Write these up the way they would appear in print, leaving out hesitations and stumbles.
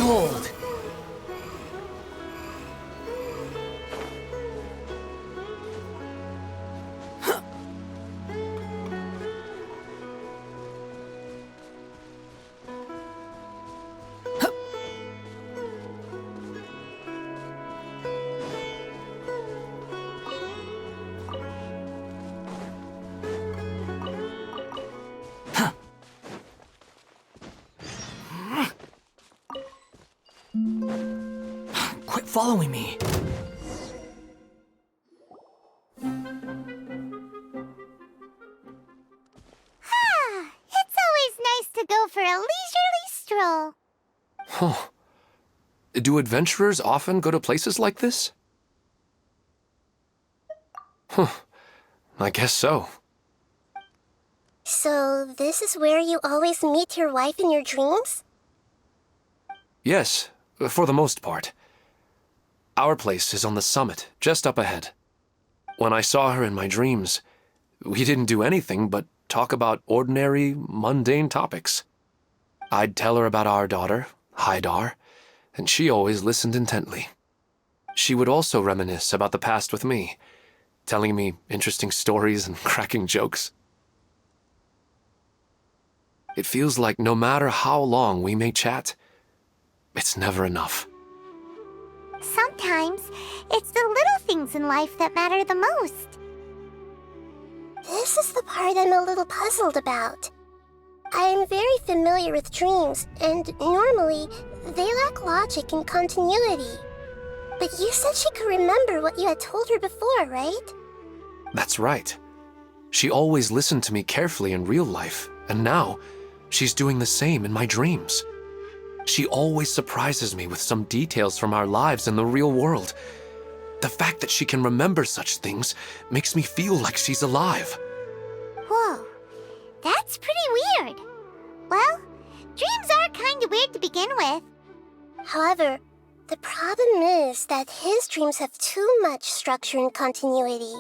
Behold! Quit following me. It's always nice to go for a leisurely stroll. Huh. Do adventurers often go to places like this? Huh. I guess so. So, this is where you always meet your wife in your dreams? Yes, for the most part. Our place is on the summit, just up ahead. When I saw her in my dreams, we didn't do anything but talk about ordinary, mundane topics. I'd tell her about our daughter, Haidar, and she always listened intently. She would also reminisce about the past with me, telling me interesting stories and cracking jokes. It feels like no matter how long we may chat, it's never enough. Sometimes, it's the little things in life that matter the most. This is the part I'm a little puzzled about. I'm very familiar with dreams, and normally, they lack logic and continuity. But you said she could remember what you had told her before, right? That's right. She always listened to me carefully in real life, and now, she's doing the same in my dreams. She always surprises me with some details from our lives in the real world. The fact that she can remember such things makes me feel like she's alive. Whoa, that's pretty weird. Well, dreams are kind of weird to begin with. However, the problem is that his dreams have too much structure and continuity.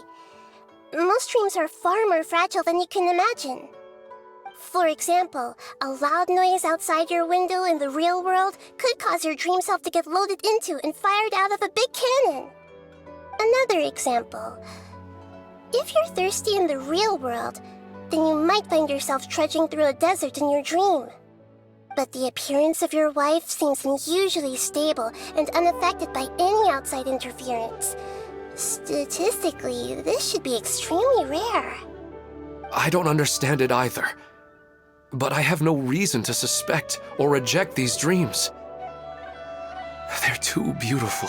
Most dreams are far more fragile than you can imagine. For example, a loud noise outside your window in the real world could cause your dream self to get loaded into and fired out of a big cannon. Another example. If you're thirsty in the real world, then you might find yourself trudging through a desert in your dream. But the appearance of your wife seems unusually stable and unaffected by any outside interference. Statistically, this should be extremely rare. I don't understand it either. But I have no reason to suspect or reject these dreams. They're too beautiful.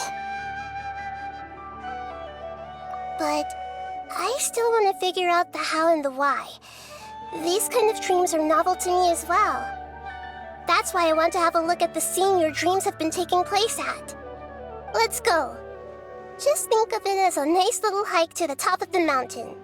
But I still want to figure out the how and the why. These kind of dreams are novel to me as well. That's why I want to have a look at the scene your dreams have been taking place at. Let's go. Just think of it as a nice little hike to the top of the mountain.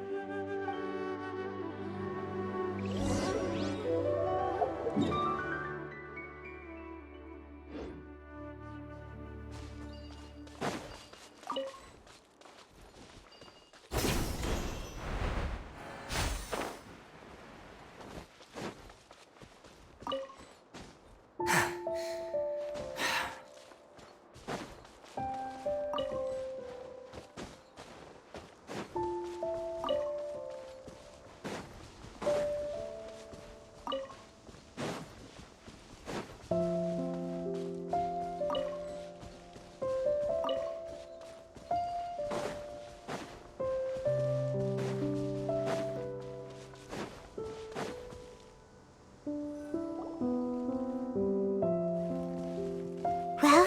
Well,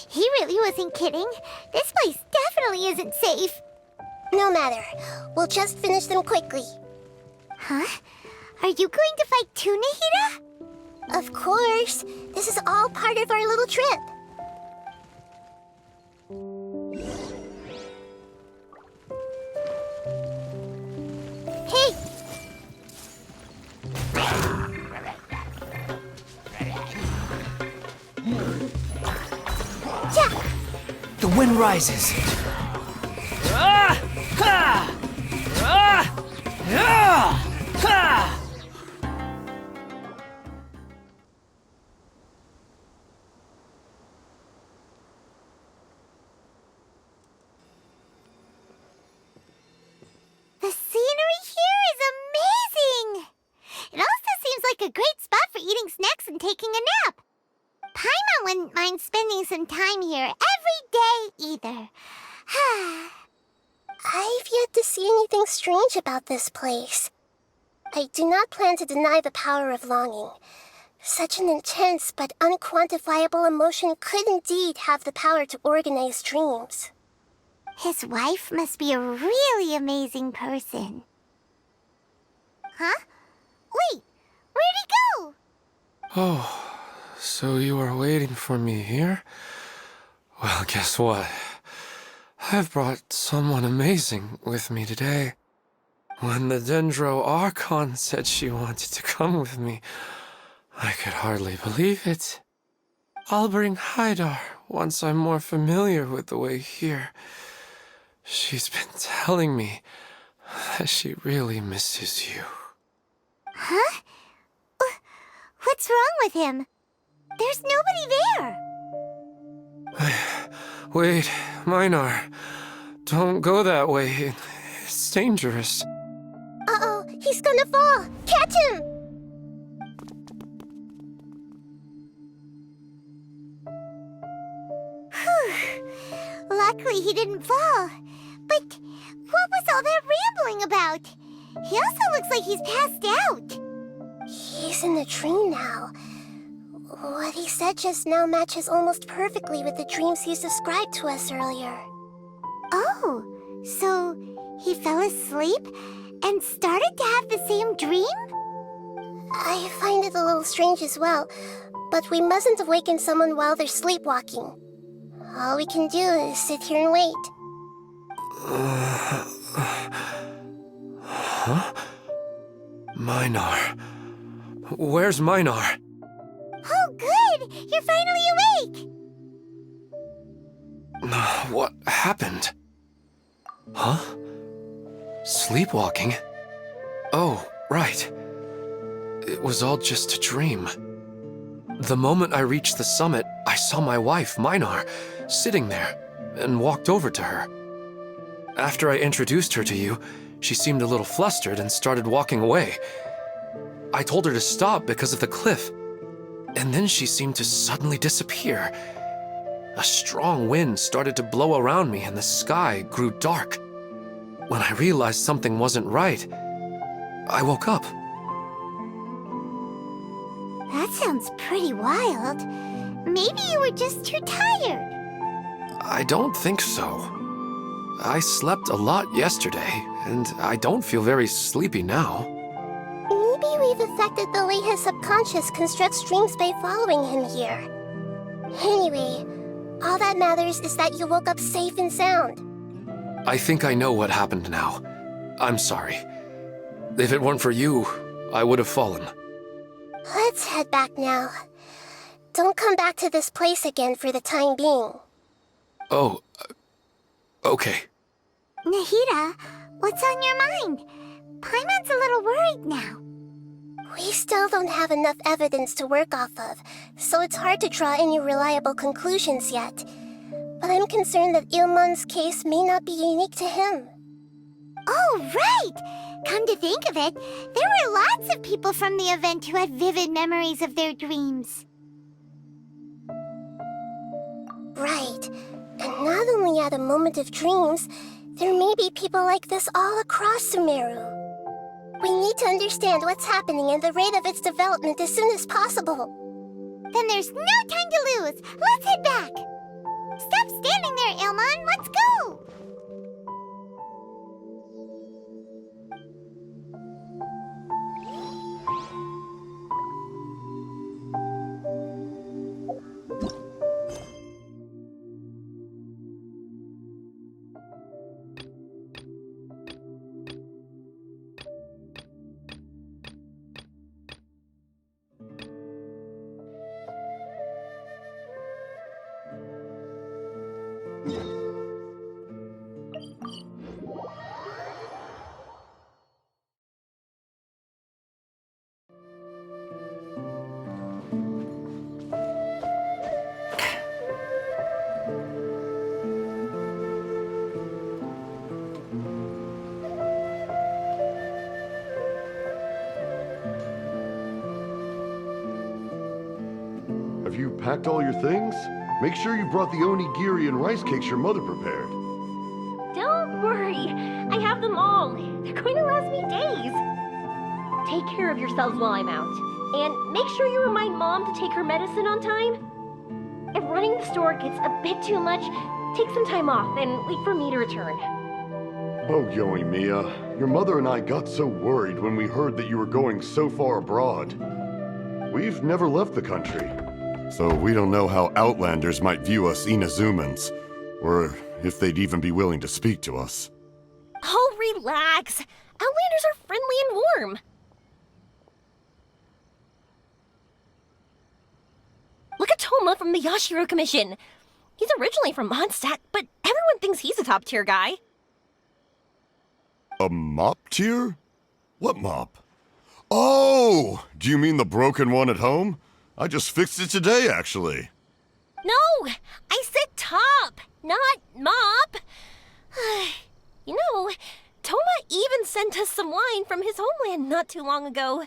he really wasn't kidding. This place definitely isn't safe. No matter. We'll just finish them quickly. Huh? Are you going to fight too, Nahida? Of course. This is all part of our little trip. Hey! The wind rises. Ah! Ha! Ah! Ah! Ha! The scenery here is amazing! It also seems like a great spot for eating snacks and taking a nap. Paimon wouldn't mind spending some time here every day either. I've yet to see anything strange about this place. I do not plan to deny the power of longing. Such an intense but unquantifiable emotion could indeed have the power to organize dreams. His wife must be a really amazing person. Huh? Wait, where'd he go? Oh, so you are waiting for me here? Well, guess what? I've brought someone amazing with me today. When the Dendro Archon said she wanted to come with me, I could hardly believe it. I'll bring Haidar once I'm more familiar with the way here. She's been telling me that she really misses you. Huh? What's wrong with him? There's nobody there. Wait, Minar. Don't go that way. It's dangerous. Uh-oh, he's gonna fall! Catch him! Luckily he didn't fall. But what was all that rambling about? He also looks like he's passed out. He's in a dream now. What he said just now matches almost perfectly with the dreams he's described to us earlier. Oh, so he fell asleep and started to have the same dream? I find it a little strange as well, but we mustn't awaken someone while they're sleepwalking. All we can do is sit here and wait. Huh? Minar. Where's Minar? Oh, good! You're finally awake! What happened? Huh? Sleepwalking? Oh, right. It was all just a dream. The moment I reached the summit, I saw my wife, Minar, sitting there, and walked over to her. After I introduced her to you, she seemed a little flustered and started walking away. I told her to stop because of the cliff, and then she seemed to suddenly disappear. A strong wind started to blow around me and the sky grew dark. When I realized something wasn't right, I woke up. That sounds pretty wild. Maybe you were just too tired. I don't think so. I slept a lot yesterday, and I don't feel very sleepy now. Maybe we've affected the way his subconscious constructs dreams by following him here. Anyway, all that matters is that you woke up safe and sound. I think I know what happened now. I'm sorry. If it weren't for you, I would have fallen. Let's head back now. Don't come back to this place again for the time being. Oh, okay. Nahida, what's on your mind? Paimon's a little worried now. We still don't have enough evidence to work off of, so it's hard to draw any reliable conclusions yet. But I'm concerned that Ilmon's case may not be unique to him. Oh, right! Come to think of it, there were lots of people from the event who had vivid memories of their dreams. Right. And not only at a moment of dreams, there may be people like this all across Sumeru. We need to understand what's happening and the rate of its development as soon as possible. Then there's no time to lose. Let's head back. Stop standing there, Ilmon. Let's go. have you packed all your things? Make sure you brought the onigiri and rice cakes your mother prepared. Don't worry. I have them all. They're going to last me days. Take care of yourselves while I'm out. And make sure you remind Mom to take her medicine on time. If running the store gets a bit too much, take some time off and wait for me to return. Oh, Yoimiya, your mother and I got so worried when we heard that you were going so far abroad. We've never left the country, so we don't know how Outlanders might view us Inazumans, or if they'd even be willing to speak to us. Oh, relax. Outlanders are friendly and warm. Look at Toma from the Yashiro Commission. He's originally from Mondstadt, but everyone thinks he's a top-tier guy. A mop tier? What mop? Oh! Do you mean the broken one at home? I just fixed it today, actually. No! I said top, not mop. You know, Toma even sent us some wine from his homeland not too long ago.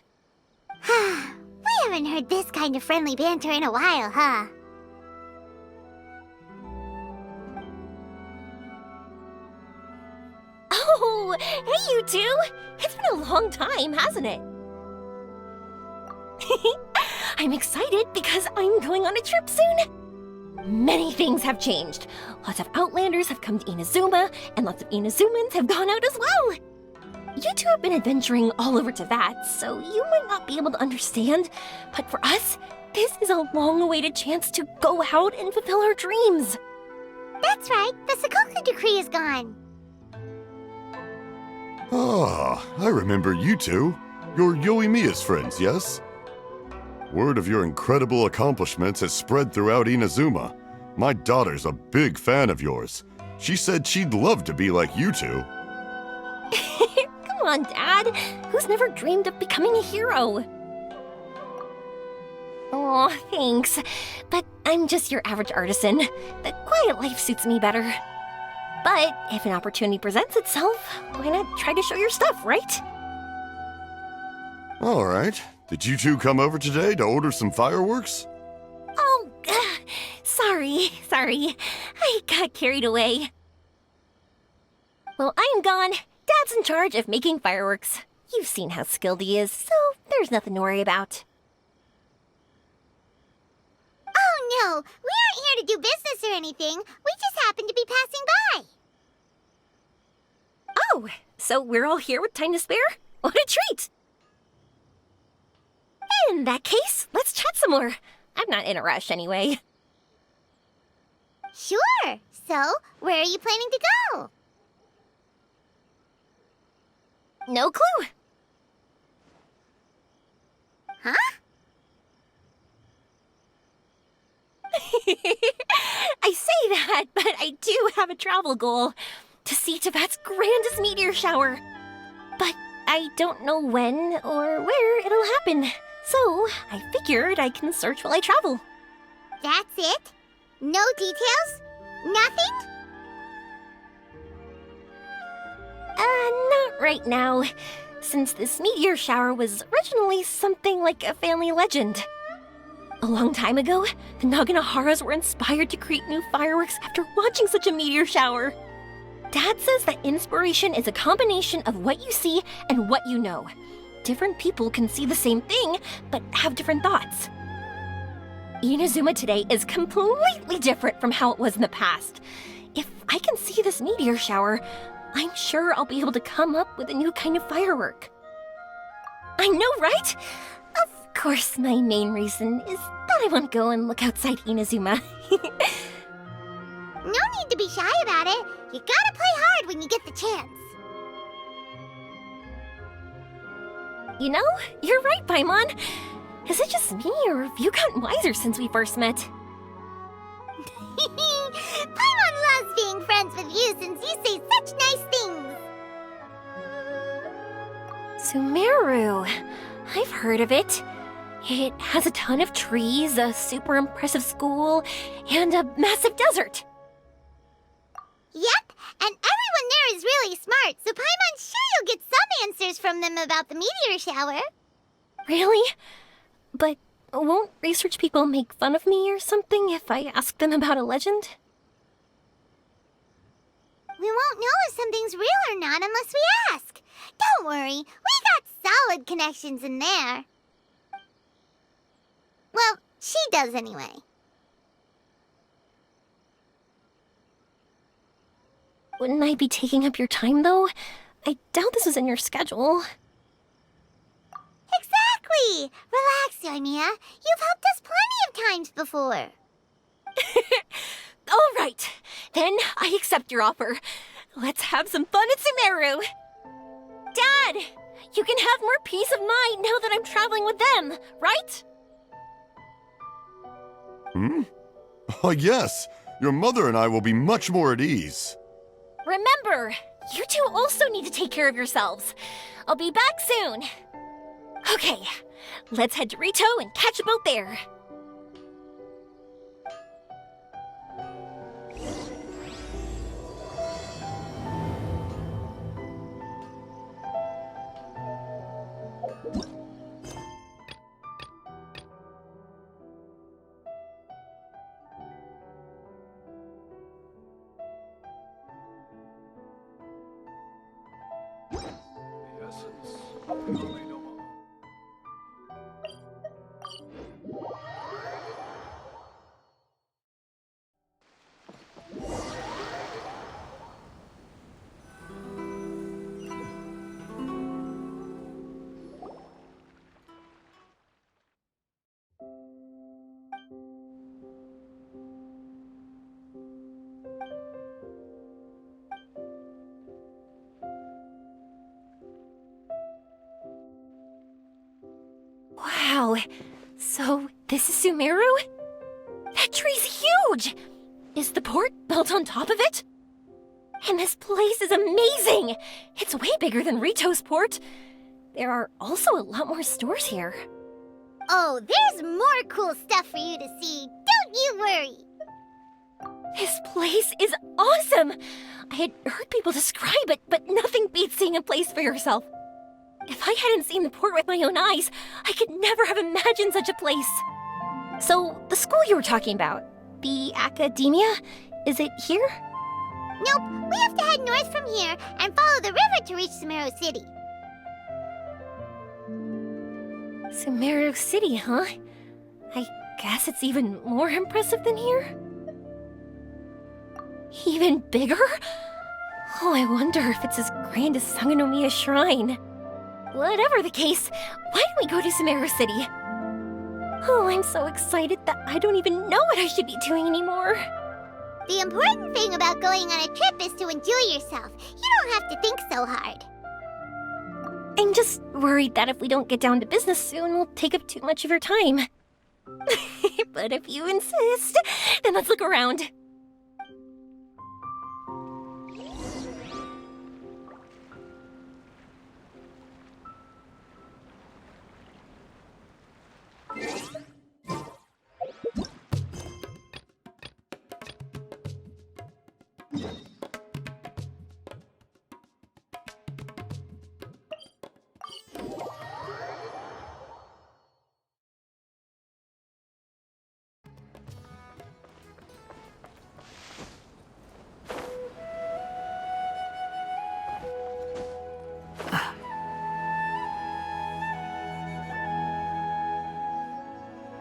We haven't heard this kind of friendly banter in a while, huh? Oh, hey you two! It's been a long time, hasn't it? I'm excited because I'm going on a trip soon. Many things have changed. Lots of Outlanders have come to Inazuma, and lots of Inazumans have gone out as well. You two have been adventuring all over Teyvat, so you might not be able to understand, but for us, this is a long-awaited chance to go out and fulfill our dreams. That's right, the Sakoku decree is gone. Ah, I remember you two. You're Yoimiya's friends, yes? Word of your incredible accomplishments has spread throughout Inazuma. My daughter's a big fan of yours. She said she'd love to be like you two. Come on, Dad. Who's never dreamed of becoming a hero? Oh, thanks. But I'm just your average artisan. The quiet life suits me better. But if an opportunity presents itself, why not try to show your stuff, right? All right. Did you two come over today to order some fireworks? Oh, sorry. I got carried away. Well, I am gone. Dad's in charge of making fireworks. You've seen how skilled he is, so there's nothing to worry about. Oh no, we aren't here to do business or anything. We just happen to be passing by. Oh, so we're all here with time to spare? What a treat! In that case, let's chat some more. I'm not in a rush anyway. Sure. So, where are you planning to go? No clue. Huh? I say that, but I do have a travel goal. To see Teyvat's grandest meteor shower. But I don't know when or where it'll happen. So, I figured I can search while I travel. That's it? No details? Nothing? Not right now. Since this meteor shower was originally something like a family legend. A long time ago, the Naganaharas were inspired to create new fireworks after watching such a meteor shower. Dad says that inspiration is a combination of what you see and what you know. Different people can see the same thing, but have different thoughts. Inazuma today is completely different from how it was in the past. If I can see this meteor shower, I'm sure I'll be able to come up with a new kind of firework. I know, right? Of course, my main reason is that I want to go and look outside Inazuma. No need to be shy about it. You gotta play hard when you get the chance. You know, you're right, Paimon. Is it just me, or have you gotten wiser since we first met? Paimon loves being friends with you since you say such nice things. Sumeru. I've heard of it. It has a ton of trees, a super impressive school, and a massive desert. Yep, and everyone there is really smart, so Paimon's sure you'll get some answers from them about the meteor shower. Really? But Won't research people make fun of me or something if I ask them about a legend? We won't know if something's real or not unless we ask. Don't worry, we got solid connections in there. Well, she does anyway. Wouldn't I be taking up your time, though? I doubt this was in your schedule. Exactly! Relax, Yoimiya. You've helped us plenty of times before. All right, then I accept your offer. Let's have some fun at Sumeru. Dad, you can have more peace of mind now that I'm traveling with them, right? Yes. Your mother and I will be much more at ease. Remember, you two also need to take care of yourselves. I'll be back soon. Okay, let's head to Rito and catch a boat there. Wow, so this is Sumeru? That tree's huge! Is the port built on top of it? And this place is amazing! It's way bigger than Rito's port. There are also a lot more stores here. Oh, there's more cool stuff for you to see. Don't you worry. This place is awesome! I had heard people describe it, but nothing beats seeing a place for yourself. If I hadn't seen the port with my own eyes, I could never have imagined such a place. So, the school you were talking about, the academia, is it here? Nope, we have to head north from here and follow the river to reach Sumeru City. Sumeru City, huh? I guess it's even more impressive than here? Even bigger? Oh, I wonder if it's as grand as Sangonomiya Shrine. Whatever the case, why don't we go to Sumeru City? Oh, I'm so excited that I don't even know what I should be doing anymore. The important thing about going on a trip is to enjoy yourself. You don't have to think so hard. I'm just worried that if we don't get down to business soon, we'll take up too much of your time. But if you insist, then let's look around.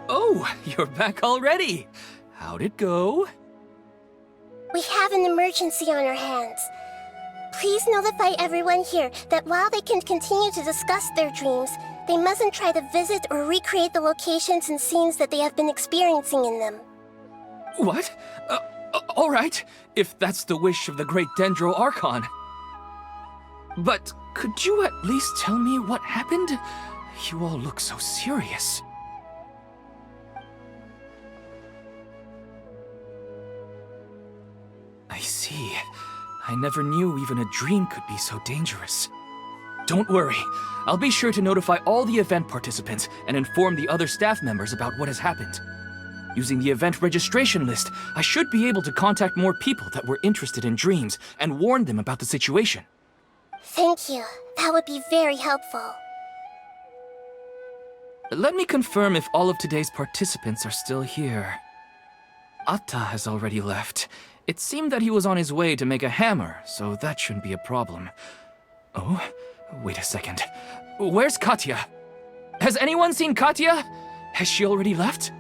Oh, you're back already. How'd it go? We have an emergency on our hands. Please notify everyone here that while they can continue to discuss their dreams, they mustn't try to visit or recreate the locations and scenes that they have been experiencing in them. What? All right, if that's the wish of the great Dendro Archon. But could you at least tell me what happened? You all look so serious. I see. I never knew even a dream could be so dangerous. Don't worry. I'll be sure to notify all the event participants and inform the other staff members about what has happened. Using the event registration list, I should be able to contact more people that were interested in dreams and warn them about the situation. Thank you. That would be very helpful. Let me confirm if all of today's participants are still here. Atta has already left. It seemed that he was on his way to make a hammer, so that shouldn't be a problem. Oh, wait a second. Where's Katya? Has anyone seen Katya? Has she already left?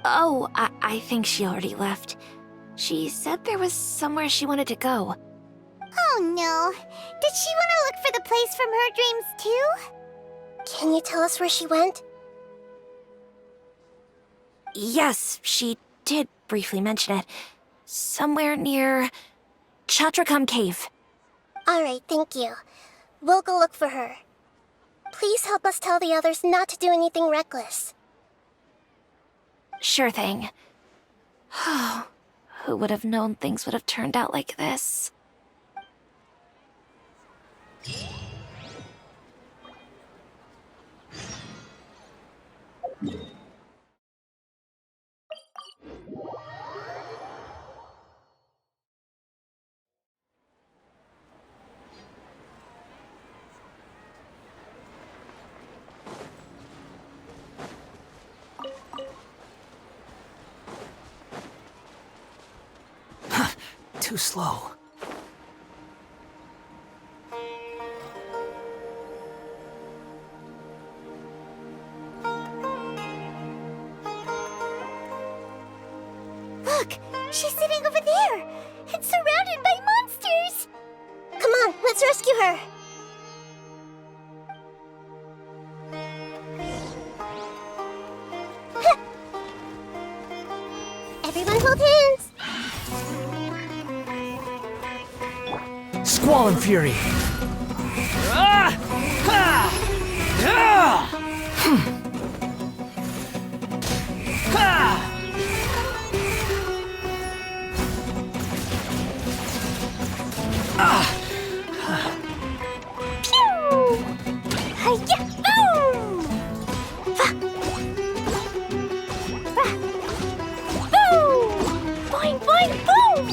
Oh, I think she already left. She said there was somewhere she wanted to go. Oh no. Did she want to look for the place from her dreams too? Can you tell us where she went? Yes, she did briefly mention it. Somewhere near Chatrakam Cave. Alright, thank you. We'll go look for her. Please help us tell the others not to do anything reckless. Sure thing. Who would have known things would have turned out like this? Too slow. Look, she's sitting over there and surrounded by monsters. Come on, let's rescue her! Everyone hold hands! Squall and Fury! Ah! Ha! Ah! Ha! Ah! Boing, boing, boom!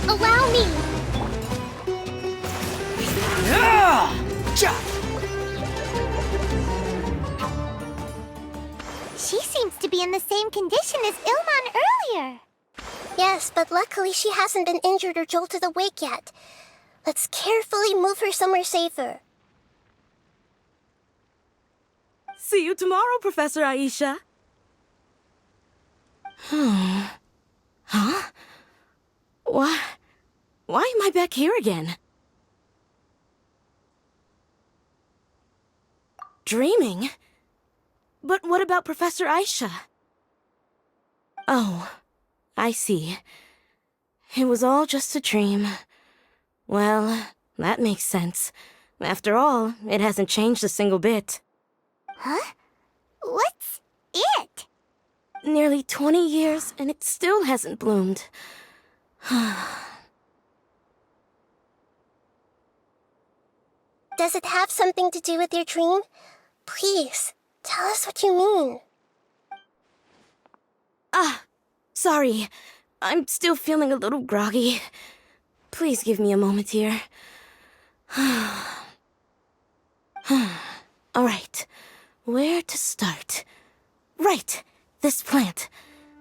Allow me! She seems to be in the same condition as Ilman earlier. Yes, but luckily she hasn't been injured or jolted awake yet. Let's carefully move her somewhere safer. See you tomorrow, Professor Aisha. Huh? Why am I back here again? Dreaming? But what about Professor Aisha? Oh, I see. It was all just a dream. Well, that makes sense. After all, it hasn't changed a single bit. Huh? What's it? Nearly 20 years, and it still hasn't bloomed. Does it have something to do with your dream? Please, tell us what you mean. Sorry. I'm still feeling a little groggy. Please give me a moment here. Alright, where to start? Right, this plant.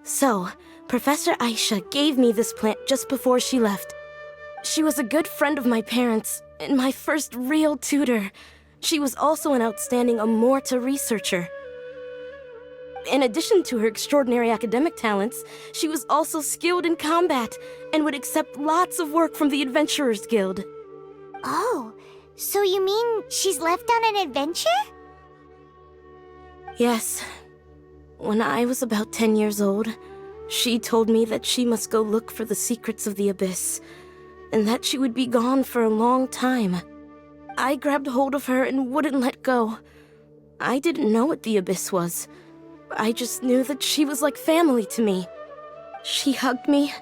So, Professor Aisha gave me this plant just before she left. She was a good friend of my parents, and my first real tutor. She was also an outstanding Amorta researcher. In addition to her extraordinary academic talents, she was also skilled in combat and would accept lots of work from the Adventurers Guild. Oh, so you mean she's left on an adventure? Yes. When I was about 10 years old, she told me that she must go look for the secrets of the Abyss, and that she would be gone for a long time. I grabbed hold of her and wouldn't let go. I didn't know what the Abyss was. I just knew that she was like family to me. She hugged me,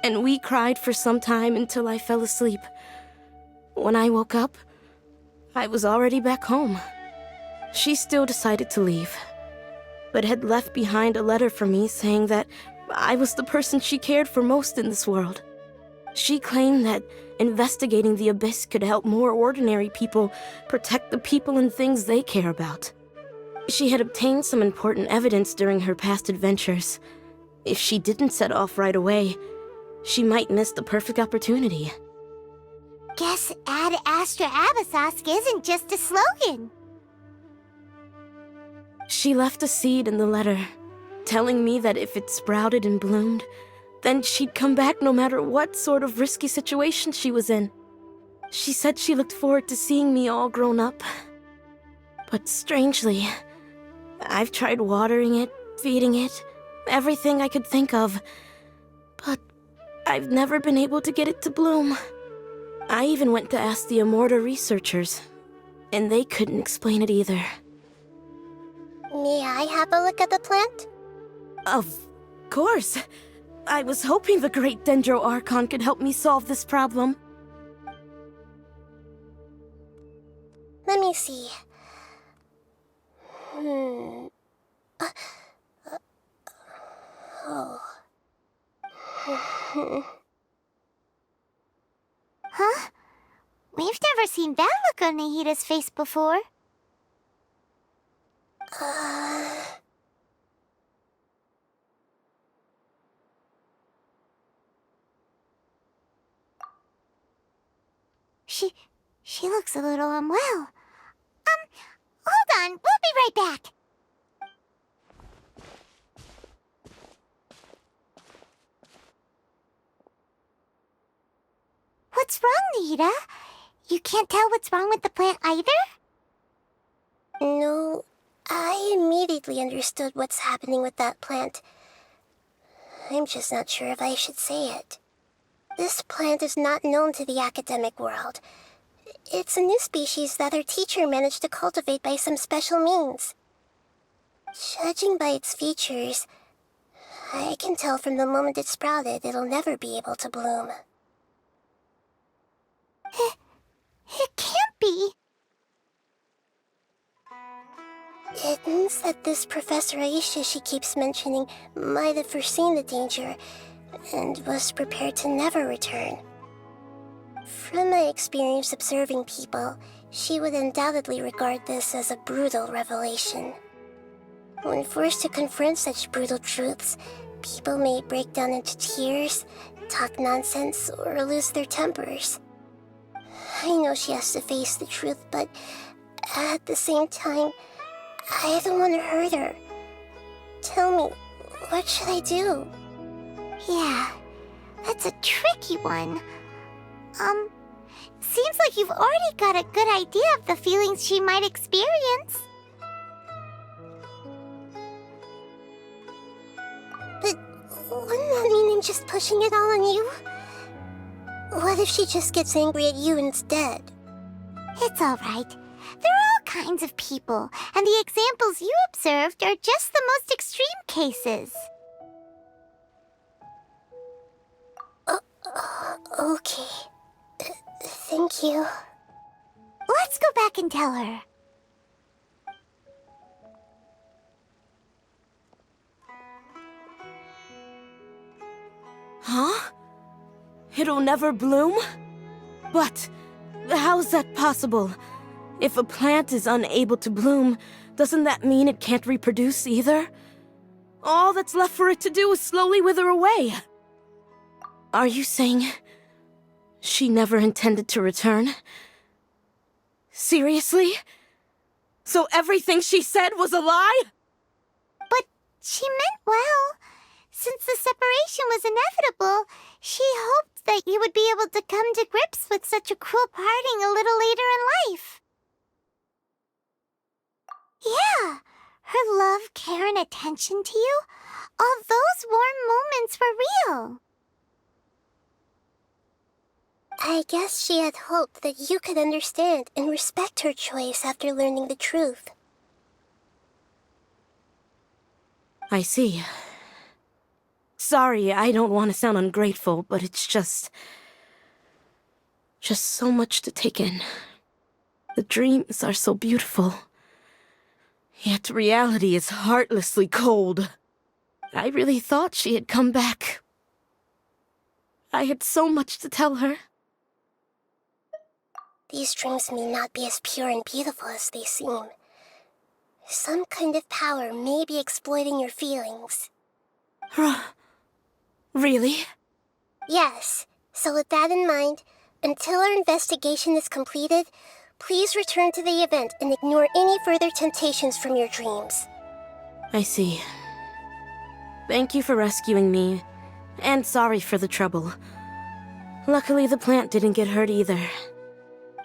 and we cried for some time until I fell asleep. When I woke up, I was already back home. She still decided to leave, but had left behind a letter for me saying that I was the person she cared for most in this world. She claimed that investigating the Abyss could help more ordinary people protect the people and things they care about. She had obtained some important evidence during her past adventures. If she didn't set off right away, she might miss the perfect opportunity. Guess Ad Astra Abyssosque isn't just a slogan. She left a seed in the letter, telling me that if it sprouted and bloomed, then she'd come back no matter what sort of risky situation she was in. She said she looked forward to seeing me all grown up. But strangely, I've tried watering it, feeding it, everything I could think of. But I've never been able to get it to bloom. I even went to ask the Immorta researchers, and they couldn't explain it either. May I have a look at the plant? Of course. I was hoping the Great Dendro Archon could help me solve this problem. Let me see. Huh? We've never seen that look on Nahida's face before. She looks a little unwell. Hold on, we'll be right back. What's wrong, Nahida? You can't tell what's wrong with the plant either? No, I immediately understood what's happening with that plant. I'm just not sure if I should say it. This plant is not known to the academic world. It's a new species that our teacher managed to cultivate by some special means. Judging by its features, I can tell from the moment it sprouted it'll never be able to bloom. It can't be. It means that this Professor Aisha she keeps mentioning might have foreseen the danger and was prepared to never return. From my experience observing people, she would undoubtedly regard this as a brutal revelation. When forced to confront such brutal truths, people may break down into tears, talk nonsense, or lose their tempers. I know she has to face the truth, but at the same time, I don't want to hurt her. Tell me, what should I do? Yeah, that's a tricky one. Seems like you've already got a good idea of the feelings she might experience. But wouldn't that mean I'm just pushing it all on you? What if she just gets angry at you instead? It's all right. There are all kinds of people, and the examples you observed are just the most extreme cases. Okay. Thank you. Let's go back and tell her. Huh? It'll never bloom? But how's that possible? If a plant is unable to bloom, doesn't that mean it can't reproduce either? All that's left for it to do is slowly wither away. Are you saying she never intended to return? Seriously? So everything she said was a lie? But she meant well. Since the separation was inevitable, she hoped that you would be able to come to grips with such a cruel parting a little later in life. Yeah, her love, care, and attention to you, all those warm moments were real. I guess she had hoped that you could understand and respect her choice after learning the truth. I see. Sorry, I don't want to sound ungrateful, but it's just so much to take in. The dreams are so beautiful. Yet reality is heartlessly cold. I really thought she had come back. I had so much to tell her. These dreams may not be as pure and beautiful as they seem. Some kind of power may be exploiting your feelings. Really? Yes. So with that in mind, until our investigation is completed, please return to the event and ignore any further temptations from your dreams. I see. Thank you for rescuing me, and sorry for the trouble. Luckily, the plant didn't get hurt either.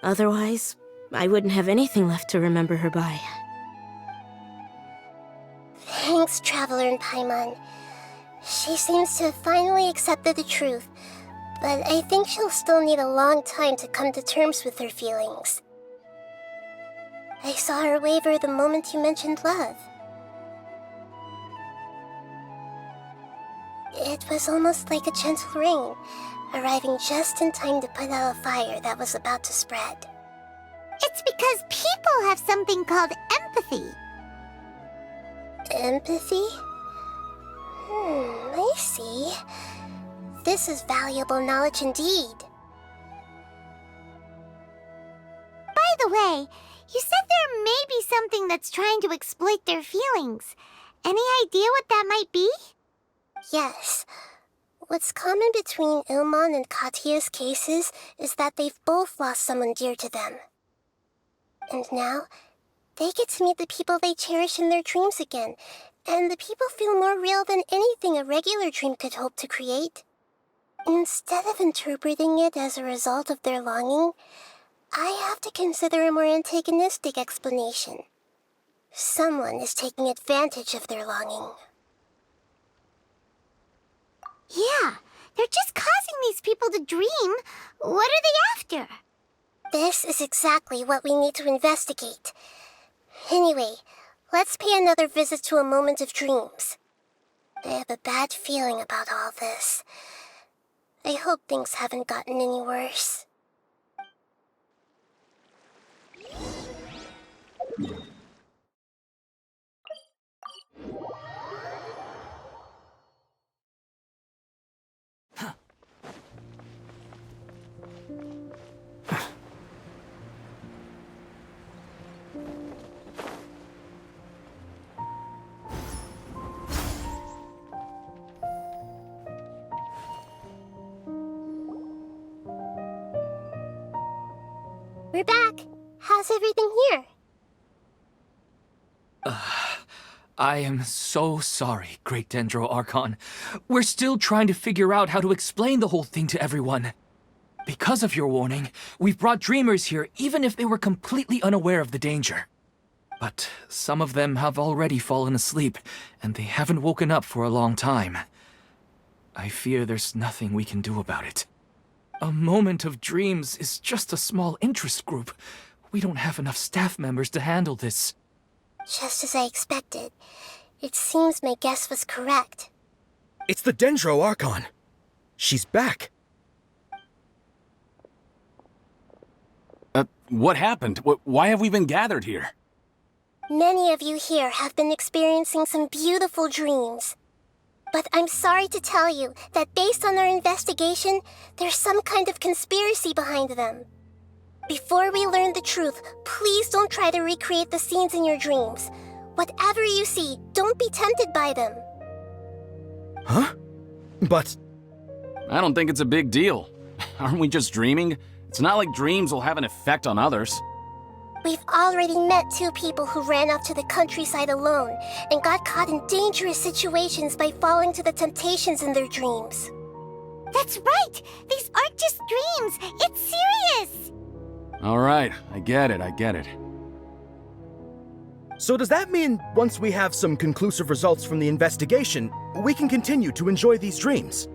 Otherwise, I wouldn't have anything left to remember her by. Thanks, Traveler and Paimon. She seems to have finally accepted the truth, but I think she'll still need a long time to come to terms with her feelings. I saw her waver the moment you mentioned love. It was almost like a gentle rain, arriving just in time to put out a fire that was about to spread. It's because people have something called empathy. Empathy? I see. This is valuable knowledge indeed. By the way, you said there may be something that's trying to exploit their feelings. Any idea what that might be? Yes. What's common between Ilmon and Katia's cases is that they've both lost someone dear to them. And now, they get to meet the people they cherish in their dreams again, and the people feel more real than anything a regular dream could hope to create. Instead of interpreting it as a result of their longing, I have to consider a more antagonistic explanation. Someone is taking advantage of their longing. Yeah, they're just causing these people to dream. What are they after? This is exactly what we need to investigate. Anyway, let's pay another visit to a moment of dreams. I have a bad feeling about all this. I hope things haven't gotten any worse. We're back. How's everything here? I am so sorry, Great Dendro Archon. We're still trying to figure out how to explain the whole thing to everyone. Because of your warning, we've brought dreamers here even if they were completely unaware of the danger. But some of them have already fallen asleep, and they haven't woken up for a long time. I fear there's nothing we can do about it. A moment of dreams is just a small interest group. We don't have enough staff members to handle this. Just as I expected. It seems my guess was correct. It's the Dendro Archon. She's back. What happened? Why have we been gathered here? Many of you here have been experiencing some beautiful dreams. But I'm sorry to tell you that based on our investigation, there's some kind of conspiracy behind them. Before we learn the truth, please don't try to recreate the scenes in your dreams. Whatever you see, don't be tempted by them. Huh? But... I don't think it's a big deal. Aren't we just dreaming? It's not like dreams will have an effect on others. We've already met 2 people who ran off to the countryside alone and got caught in dangerous situations by falling to the temptations in their dreams. That's right! These aren't just dreams! It's serious! All right, I get it. so does that mean once we have some conclusive results from the investigation, we can continue to enjoy these dreams?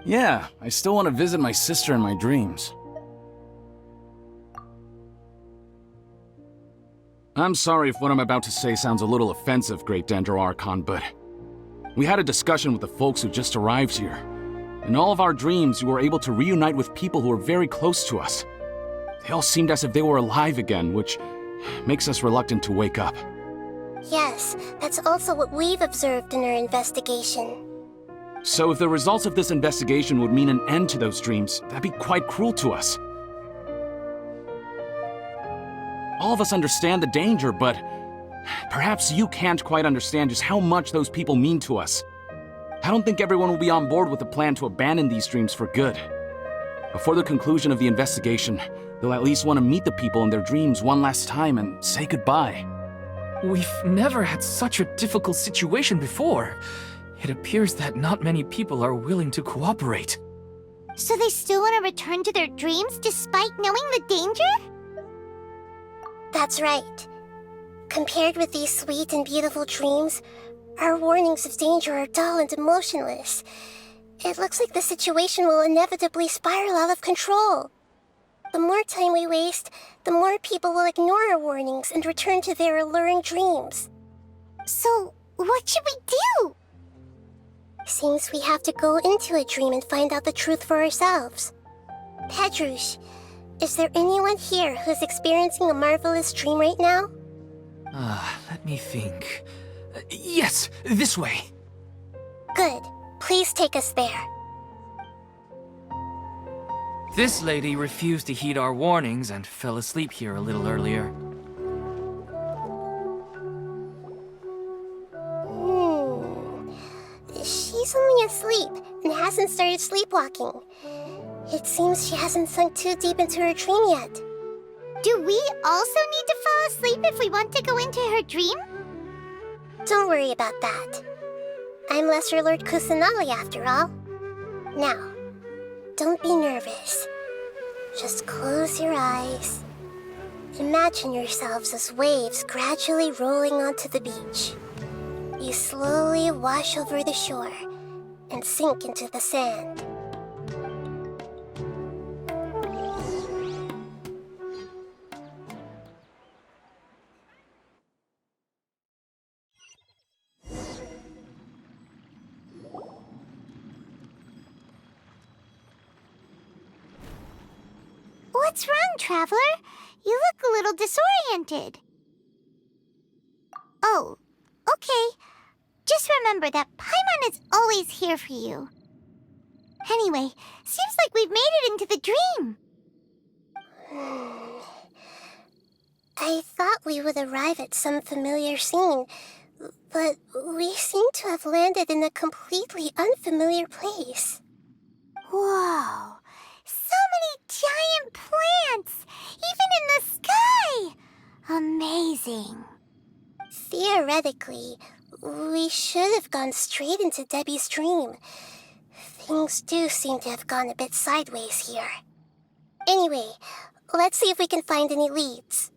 Yeah, I still want to visit my sister in my dreams. I'm sorry if what I'm about to say sounds a little offensive, Great Dendro Archon, but we had a discussion with the folks who just arrived here. In all of our dreams, we were able to reunite with people who were very close to us. They all seemed as if they were alive again, which makes us reluctant to wake up. Yes, that's also what we've observed in our investigation. So if the results of this investigation would mean an end to those dreams, that'd be quite cruel to us. All of us understand the danger, but perhaps you can't quite understand just how much those people mean to us. I don't think everyone will be on board with the plan to abandon these dreams for good. Before the conclusion of the investigation, they'll at least want to meet the people in their dreams one last time and say goodbye. We've never had such a difficult situation before. It appears that not many people are willing to cooperate. So they still want to return to their dreams despite knowing the danger? That's right. Compared with these sweet and beautiful dreams, our warnings of danger are dull and emotionless. It looks like the situation will inevitably spiral out of control. The more time we waste, the more people will ignore our warnings and return to their alluring dreams. So, what should we do? Seems we have to go into a dream and find out the truth for ourselves. Pedrush, is there anyone here who's experiencing a marvelous dream right now? Let me think. Yes, this way. Good. Please take us there. This lady refused to heed our warnings and fell asleep here a little earlier. She's only asleep and hasn't started sleepwalking. It seems she hasn't sunk too deep into her dream yet. Do we also need to fall asleep if we want to go into her dream? Don't worry about that. I'm Lesser Lord Kusanali after all. Now, don't be nervous. Just close your eyes. Imagine yourselves as waves gradually rolling onto the beach. You slowly wash over the shore and sink into the sand. What's wrong, Traveler? You look a little disoriented. Oh, okay. Just remember that Paimon is always here for you. Anyway, seems like we've made it into the dream. I thought we would arrive at some familiar scene, but we seem to have landed in a completely unfamiliar place. Whoa! So many giant plants! Even in the sky! Amazing. Theoretically, we should have gone straight into Debbie's dream. Things do seem to have gone a bit sideways here. Anyway, let's see if we can find any leads.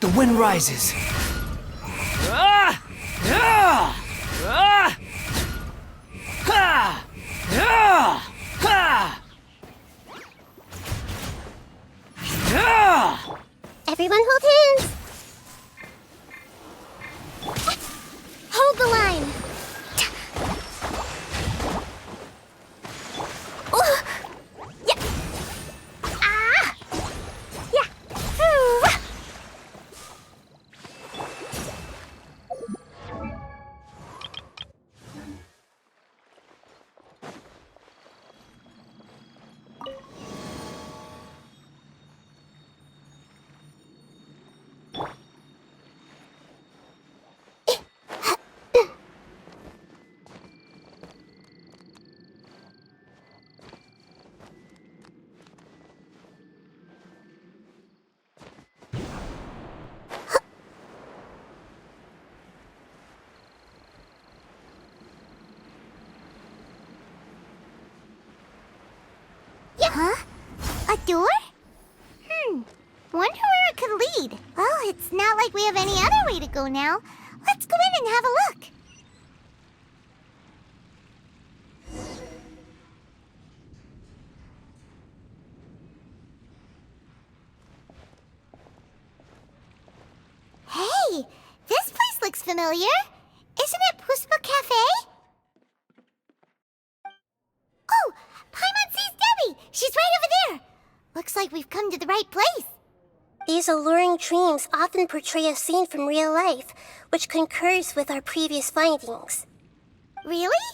The wind rises. Everyone hold hands! Hold the line. Yeah. Yeah. Huh? A door? Wonder where it could lead. Well, it's not like we have any other way to go now. Let's go in and have a look. Hey, this place looks familiar. Isn't it Puspa Cafe? Oh, Paimon sees Debbie. She's right over there. Looks like we've come to the right place. These alluring dreams often portray a scene from real life, which concurs with our previous findings. Really?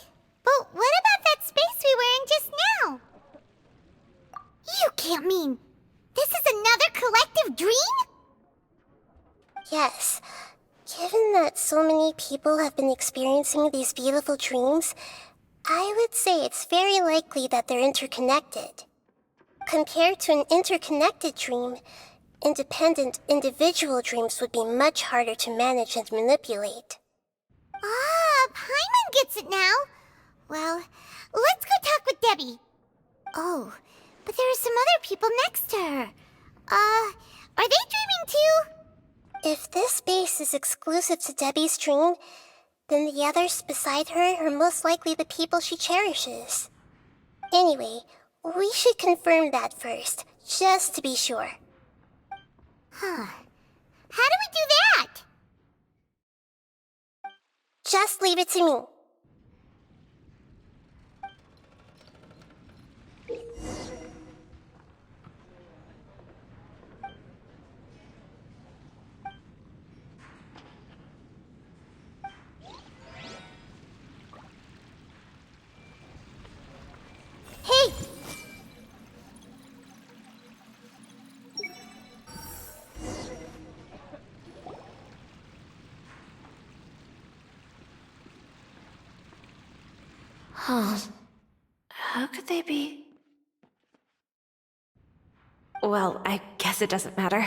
But what about that space we were in just now? You can't mean this is another collective dream? Yes. Given that so many people have been experiencing these beautiful dreams, I would say it's very likely that they're interconnected. Compared to an interconnected dream, independent individual dreams would be much harder to manage and manipulate. Ah, Paimon gets it now. Well, let's go talk with Debbie. Oh, but there are some other people next to her. Are they dreaming too? If this space is exclusive to Debbie's dream, then the others beside her are most likely the people she cherishes. Anyway, we should confirm that first, just to be sure. Huh. How do we do that? Just leave it to me. Hey! Huh. How could they be? Well, I guess it doesn't matter.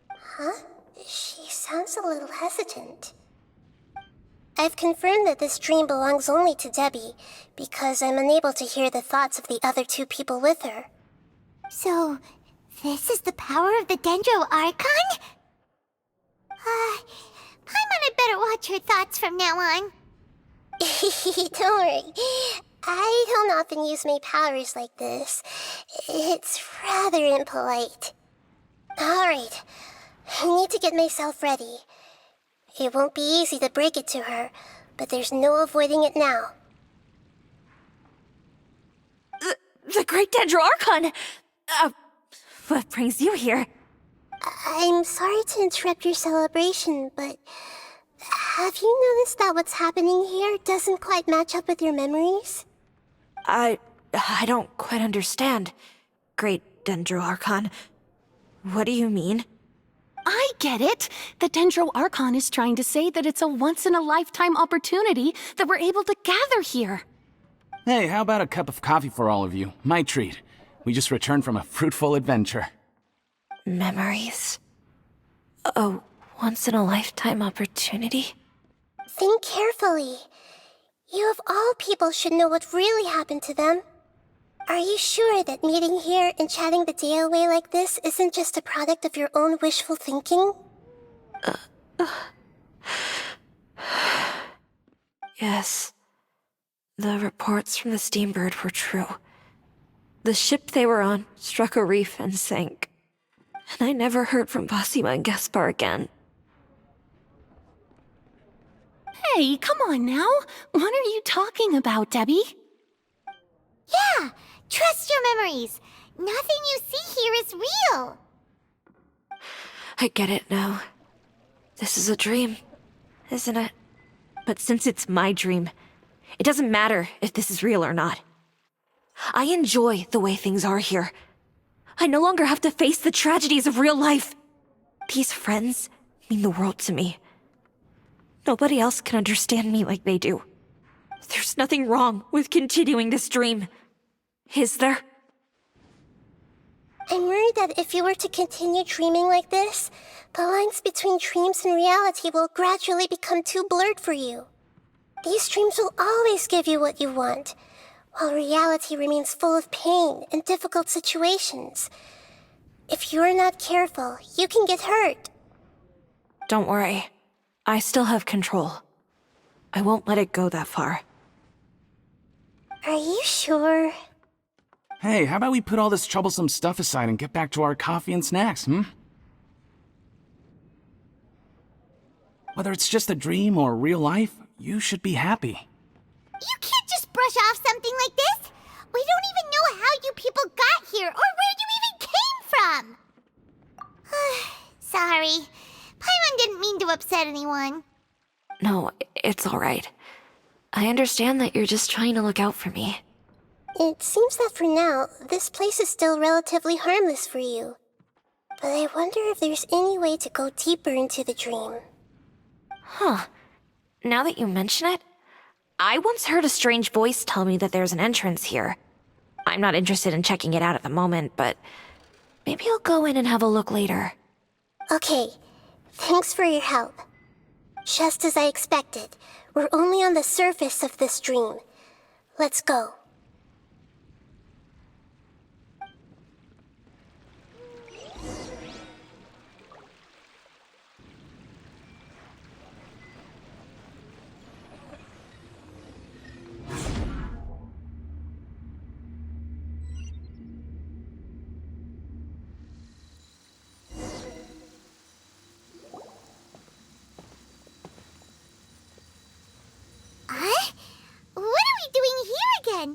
Huh? She sounds a little hesitant. I've confirmed that this dream belongs only to Debbie, because I'm unable to hear the thoughts of the other two people with her. So, this is the power of the Dendro Archon? Paimon had better watch her thoughts from now on. Don't worry. I don't often use my powers like this. It's rather impolite. Alright, I need to get myself ready. It won't be easy to break it to her, but there's no avoiding it now. The Great Dendro Archon! What brings you here? I'm sorry to interrupt your celebration, but have you noticed that what's happening here doesn't quite match up with your memories? I don't quite understand. Great Dendro Archon. What do you mean? I get it. The Dendro Archon is trying to say that it's a once-in-a-lifetime opportunity that we're able to gather here. Hey, how about a cup of coffee for all of you? My treat. We just returned from a fruitful adventure. Memories? A once-in-a-lifetime opportunity? Think carefully. You of all people should know what really happened to them. Are you sure that meeting here and chatting the day away like this isn't just a product of your own wishful thinking? Yes. The reports from the Steambird were true. The ship they were on struck a reef and sank. And I never heard from Basima and Gaspar again. Hey, come on now. What are you talking about, Debbie? Yeah, trust your memories. Nothing you see here is real. I get it now. This is a dream, isn't it? But since it's my dream, it doesn't matter if this is real or not. I enjoy the way things are here. I no longer have to face the tragedies of real life. These friends mean the world to me. Nobody else can understand me like they do. There's nothing wrong with continuing this dream. Is there? I'm worried that if you were to continue dreaming like this, the lines between dreams and reality will gradually become too blurred for you. These dreams will always give you what you want, while reality remains full of pain and difficult situations. If you're not careful, you can get hurt. Don't worry. I still have control. I won't let it go that far. Are you sure? Hey, how about we put all this troublesome stuff aside and get back to our coffee and snacks, Whether it's just a dream or real life, you should be happy. You can't just brush off something like this. We don't even know how you people got here or where you even came from. Sorry. Paimon didn't mean to upset anyone. No, it's alright. I understand that you're just trying to look out for me. It seems that for now, this place is still relatively harmless for you. But I wonder if there's any way to go deeper into the dream. Huh. Now that you mention it, I once heard a strange voice tell me that there's an entrance here. I'm not interested in checking it out at the moment, but maybe I'll go in and have a look later. Okay, thanks for your help. Just as I expected, we're only on the surface of this dream. Let's go. What are we doing here again?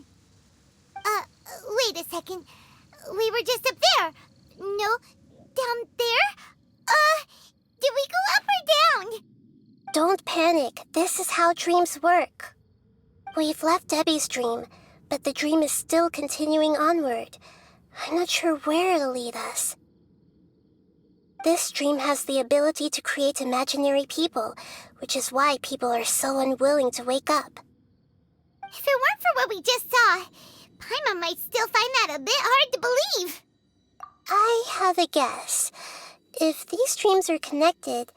Wait a second. We were just up there. No, down there? Did we go up or down? Don't panic. This is how dreams work. We've left Debbie's dream, but the dream is still continuing onward. I'm not sure where it'll lead us. This dream has the ability to create imaginary people, which is why people are so unwilling to wake up. If it weren't for what we just saw, Paimon might still find that a bit hard to believe. I have a guess. If these dreams are connected,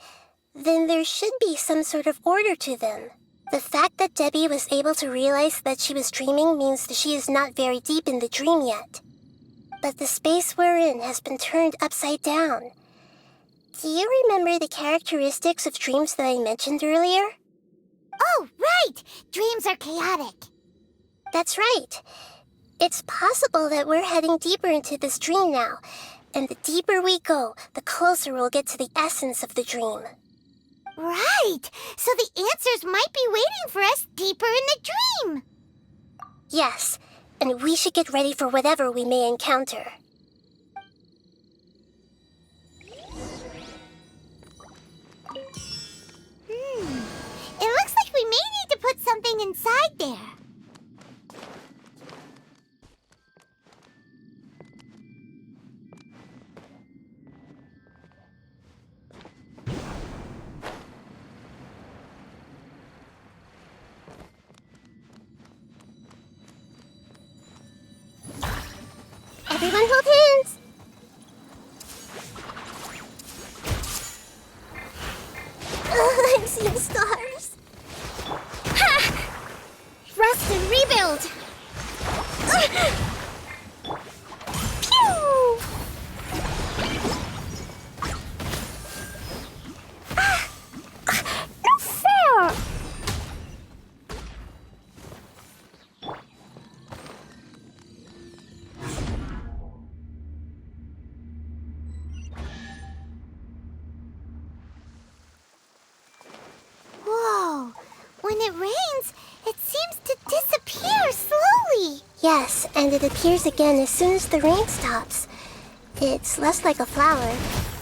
then there should be some sort of order to them. The fact that Debbie was able to realize that she was dreaming means that she is not very deep in the dream yet. But the space we're in has been turned upside down. Do you remember the characteristics of dreams that I mentioned earlier? Oh, right! Dreams are chaotic. That's right. It's possible that we're heading deeper into this dream now, and the deeper we go, the closer we'll get to the essence of the dream. Right! So the answers might be waiting for us deeper in the dream! Yes, and we should get ready for whatever we may encounter. It looks like we may need to put something inside there. Everyone hold hands! I'm seeing stars. Ha! Rust and rebuild! Pew! No fair! Whoa! When it rains, it seems to disappear slowly. Yes, and it appears again as soon as the rain stops. It's less like a flower,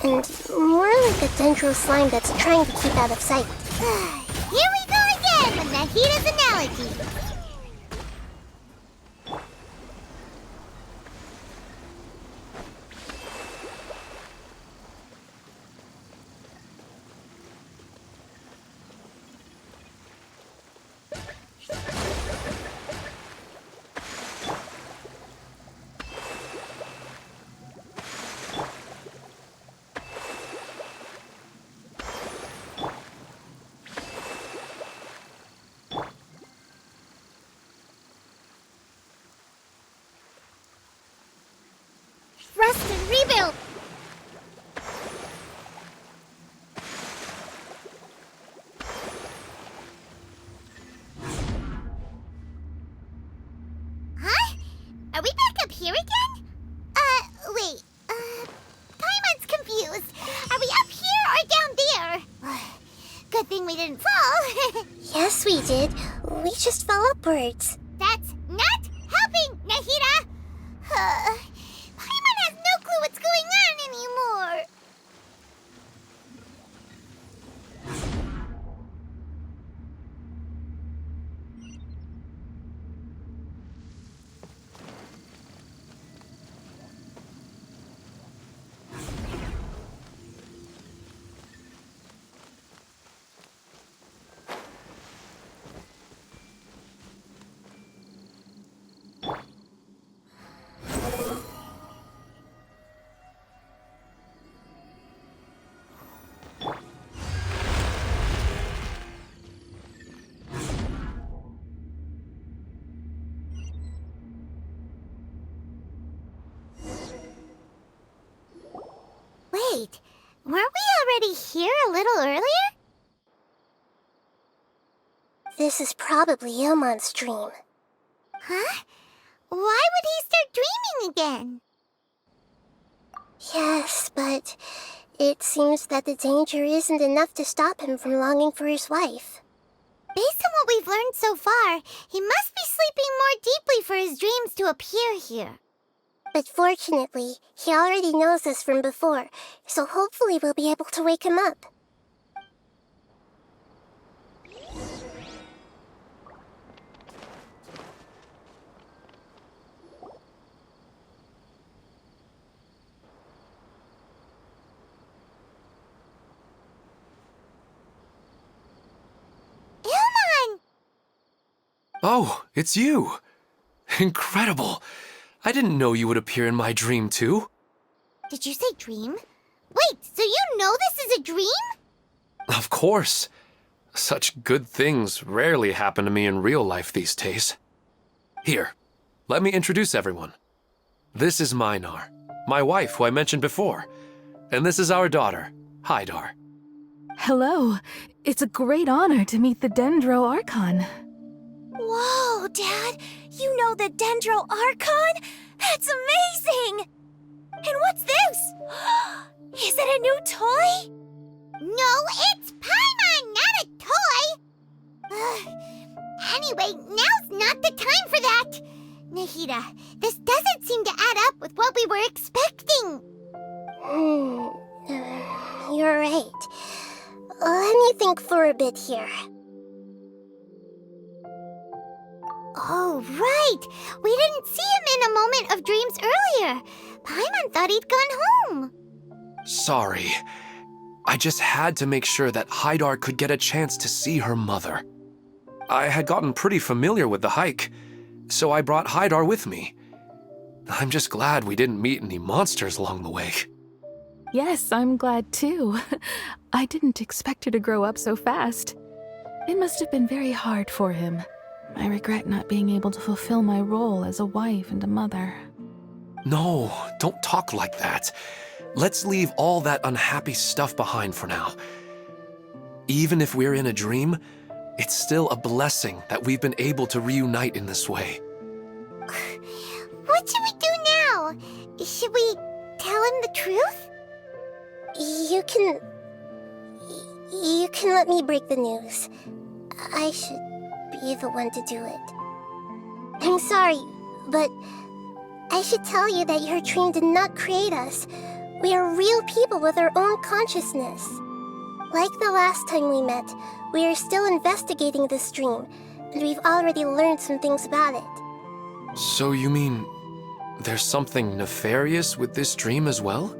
and more like a dendro slime that's trying to keep out of sight. Here we go again with Nahida's analogy. Are we back up here again? Wait. Paimon's confused. Are we up here or down there? Good thing we didn't fall. Yes, we did. We just fell upwards. That's not helping, Nahida! Paimon has no clue what's going on anymore. Wait, weren't we already here a little earlier? This is probably Ilmon's dream. Huh? Why would he start dreaming again? Yes, but it seems that the danger isn't enough to stop him from longing for his wife. Based on what we've learned so far, he must be sleeping more deeply for his dreams to appear here. But fortunately, he already knows us from before, so hopefully we'll be able to wake him up. Ilmon! Oh, it's you! Incredible! I didn't know you would appear in my dream, too. Did you say dream? Wait, so you know this is a dream? Of course. Such good things rarely happen to me in real life these days. Here, let me introduce everyone. This is Minar, my wife who I mentioned before. And this is our daughter, Hydar. Hello. It's a great honor to meet the Dendro Archon. Whoa, Dad! You know the Dendro Archon? That's amazing! And what's this? Is it a new toy? No, it's Paimon, not a toy! Anyway, now's not the time for that! Nahida, this doesn't seem to add up with what we were expecting. You're right. Let me think for a bit here. Oh, right! We didn't see him in a moment of dreams earlier. Paimon thought he'd gone home. Sorry. I just had to make sure that Hydar could get a chance to see her mother. I had gotten pretty familiar with the hike, so I brought Hydar with me. I'm just glad we didn't meet any monsters along the way. Yes, I'm glad too. I didn't expect her to grow up so fast. It must have been very hard for him. I regret not being able to fulfill my role as a wife and a mother. No, don't talk like that. Let's leave all that unhappy stuff behind for now. Even if we're in a dream, it's still a blessing that we've been able to reunite in this way. What should we do now? Should we tell him the truth? You can let me break the news. I should be the one to do it. I'm sorry, but I should tell you that your dream did not create us. We are real people with our own consciousness. Like the last time we met, we are still investigating this dream, and we've already learned some things about it. So you mean there's something nefarious with this dream as well?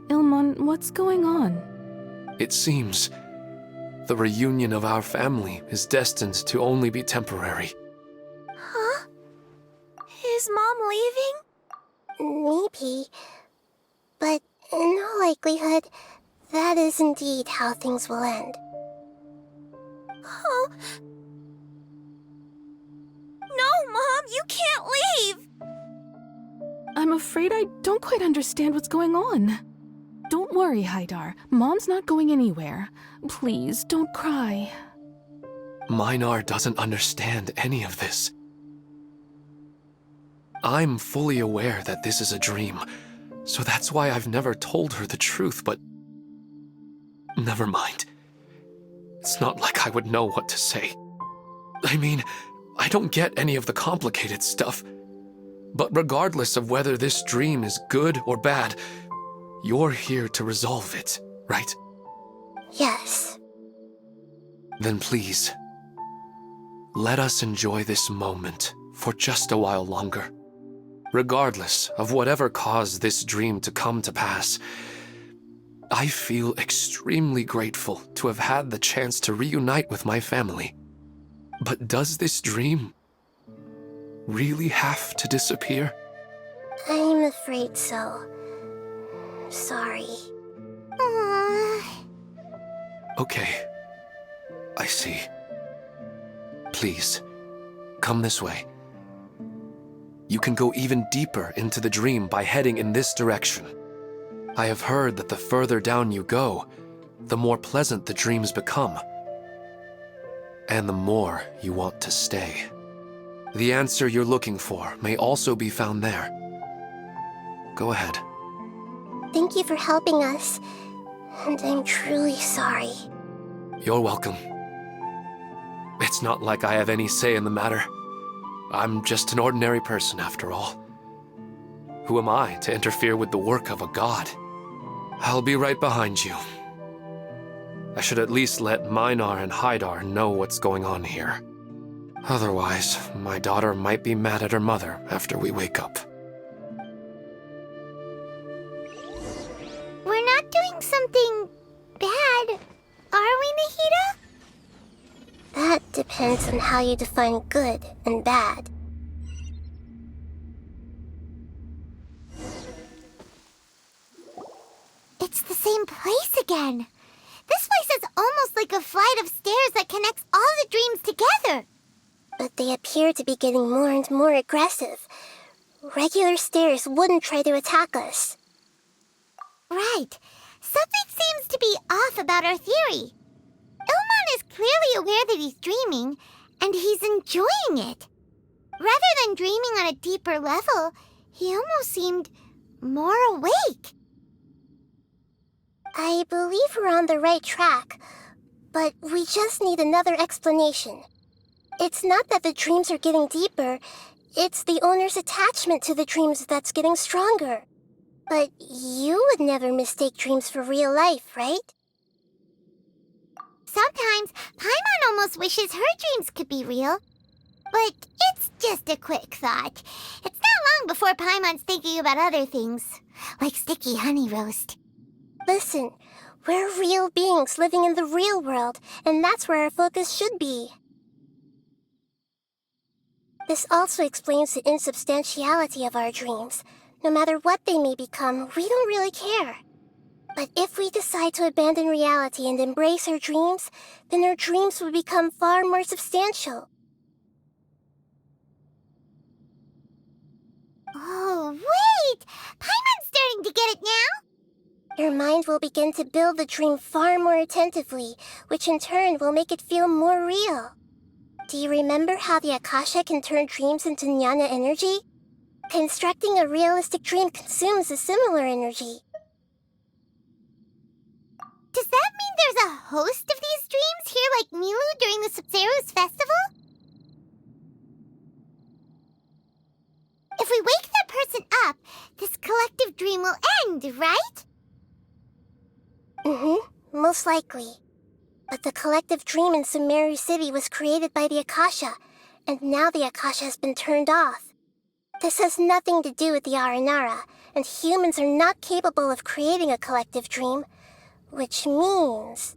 Ilmon, what's going on? It seems the reunion of our family is destined to only be temporary. Huh? Is Mom leaving? Maybe, but in all likelihood, that is indeed how things will end. Oh. No, Mom, you can't leave! I'm afraid I don't quite understand what's going on. Don't worry, Hydar. Mom's not going anywhere. Please, don't cry. Minar doesn't understand any of this. I'm fully aware that this is a dream, so that's why I've never told her the truth, but... Never mind. It's not like I would know what to say. I mean, I don't get any of the complicated stuff. But regardless of whether this dream is good or bad, you're here to resolve it, right? Yes. Then please, let us enjoy this moment for just a while longer. Regardless of whatever caused this dream to come to pass, I feel extremely grateful to have had the chance to reunite with my family. But does this dream really have to disappear? I'm afraid so. Sorry. Okay. I see. Please, come this way. You can go even deeper into the dream by heading in this direction. I have heard that the further down you go, the more pleasant the dreams become. And the more you want to stay. The answer you're looking for may also be found there. Go ahead. Thank you for helping us, and I'm truly sorry. You're welcome. It's not like I have any say in the matter. I'm just an ordinary person, after all. Who am I to interfere with the work of a god? I'll be right behind you. I should at least let Minar and Haidar know what's going on here. Otherwise, my daughter might be mad at her mother after we wake up. We're not doing something bad, are we, Nahida? That depends on how you define good and bad. It's the same place again. This place is almost like a flight of stairs that connects all the dreams together. But they appear to be getting more and more aggressive. Regular stairs wouldn't try to attack us. Right. Something seems to be off about our theory. Ilmon is clearly aware that he's dreaming, and he's enjoying it. Rather than dreaming on a deeper level, he almost seemed more awake. I believe we're on the right track, but we just need another explanation. It's not that the dreams are getting deeper, it's the owner's attachment to the dreams that's getting stronger. But you would never mistake dreams for real life, right? Sometimes, Paimon almost wishes her dreams could be real. But it's just a quick thought. It's not long before Paimon's thinking about other things, like sticky honey roast. Listen, we're real beings living in the real world, and that's where our focus should be. This also explains the insubstantiality of our dreams. No matter what they may become, we don't really care. But if we decide to abandon reality and embrace our dreams, then our dreams will become far more substantial. Oh, wait! Paimon's starting to get it now? Your mind will begin to build the dream far more attentively, which in turn will make it feel more real. Do you remember how the Akasha can turn dreams into jnana energy? Constructing a realistic dream consumes a similar energy. Does that mean there's a host of these dreams here like Milu during the Sumeru's festival? If we wake that person up, this collective dream will end, right? Most likely. But the collective dream in Sumeru City was created by the Akasha, and now the Akasha has been turned off. This has nothing to do with the Aranara, and humans are not capable of creating a collective dream, which means...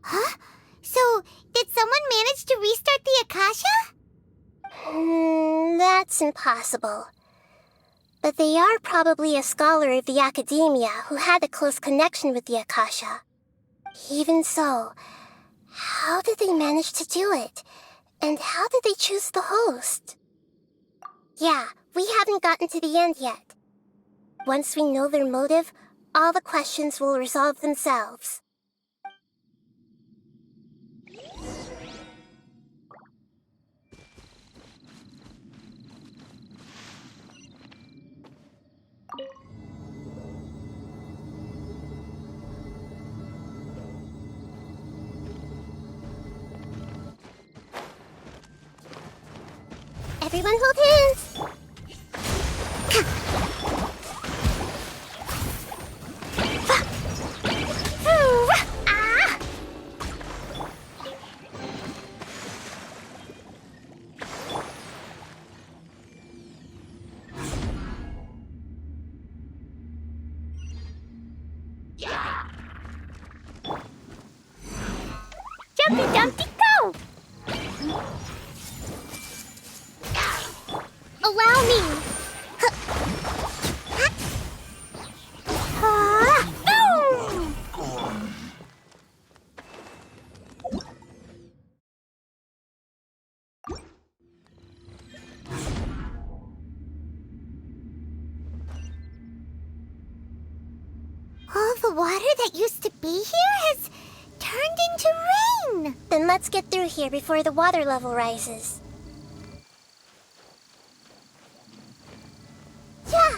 Huh? So, did someone manage to restart the Akasha? That's impossible. But they are probably a scholar of the academia who had a close connection with the Akasha. Even so, how did they manage to do it? And how did they choose the host? Yeah, we haven't gotten to the end yet. Once we know their motive, all the questions will resolve themselves. Everyone hold hands! Jumpy Dumpty go! Allow me! Boom! All the water that used to be here has turned into rain! Then let's get through here before the water level rises. Yeah!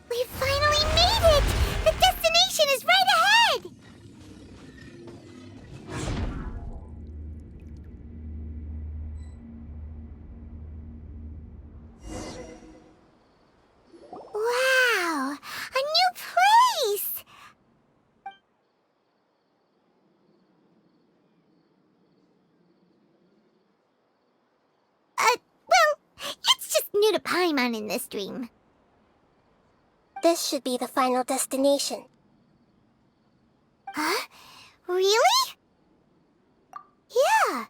We finally made it! The destination is right ahead! Wow! A new place! Well, it's just new to Paimon in this dream. This should be the final destination. Huh? Really? Yeah,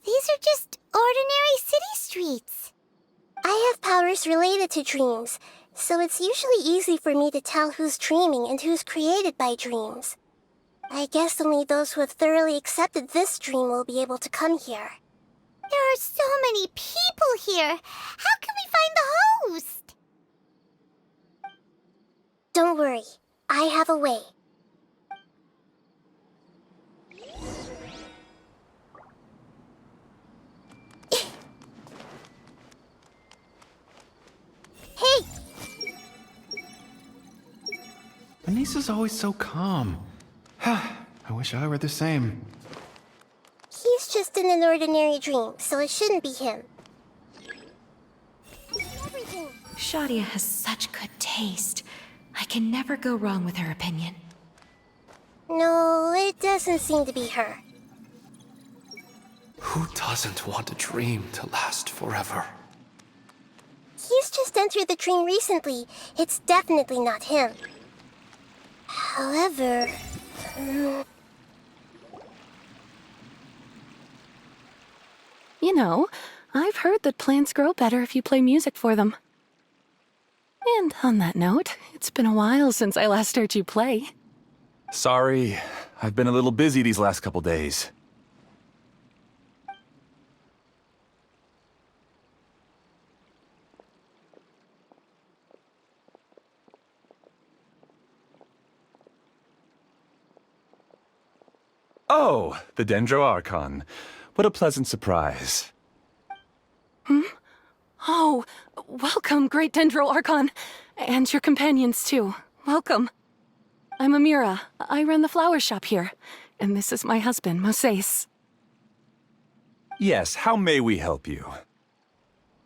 these are just ordinary city streets. I have powers related to dreams, so it's usually easy for me to tell who's dreaming and who's created by dreams. I guess only those who have thoroughly accepted this dream will be able to come here. There are so many people here. How can we find the host? Don't worry, I have a way. Hey! Anissa's always so calm. I wish I were the same. He's just in an ordinary dream, so it shouldn't be him. Everything. Shadia has such good taste. I can never go wrong with her opinion. No, it doesn't seem to be her. Who doesn't want a dream to last forever? He's just entered the dream recently. It's definitely not him. However... You know, I've heard that plants grow better if you play music for them. And on that note, it's been a while since I last heard you play. Sorry, I've been a little busy these last couple days. Oh, the Dendro Archon. What a pleasant surprise. Oh, welcome, Great Dendro Archon. And your companions, too. Welcome. I'm Amira. I run the flower shop here. And this is my husband, Moses. Yes, how may we help you?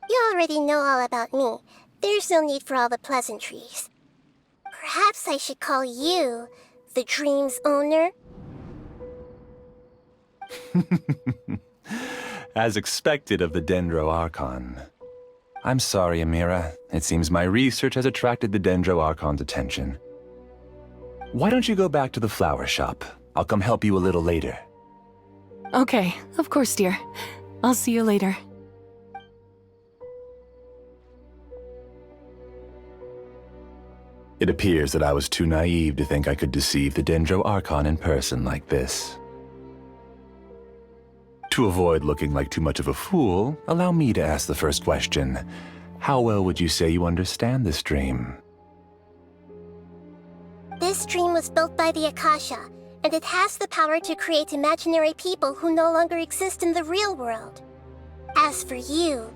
You already know all about me. There's no need for all the pleasantries. Perhaps I should call you the dream's owner? As expected of the Dendro Archon. I'm sorry, Amira. It seems my research has attracted the Dendro Archon's attention. Why don't you go back to the flower shop? I'll come help you a little later. Okay, of course, dear. I'll see you later. It appears that I was too naive to think I could deceive the Dendro Archon in person like this. To avoid looking like too much of a fool, allow me to ask the first question. How well would you say you understand this dream? This dream was built by the Akasha, and it has the power to create imaginary people who no longer exist in the real world. As for you,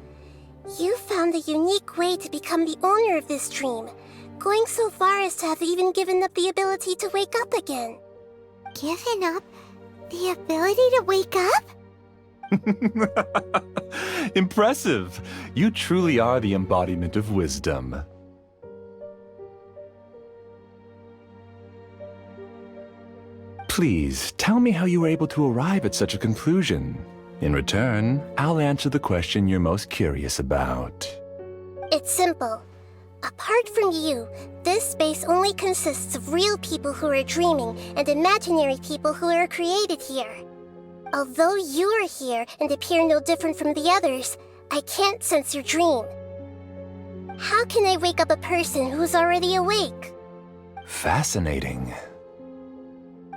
you found a unique way to become the owner of this dream, going so far as to have even given up the ability to wake up again. Given up the ability to wake up? Impressive! You truly are the embodiment of wisdom. Please, tell me how you were able to arrive at such a conclusion. In return, I'll answer the question you're most curious about. It's simple. Apart from you, this space only consists of real people who are dreaming and imaginary people who are created here. Although you are here and appear no different from the others, I can't sense your dream. How can I wake up a person who's already awake? Fascinating.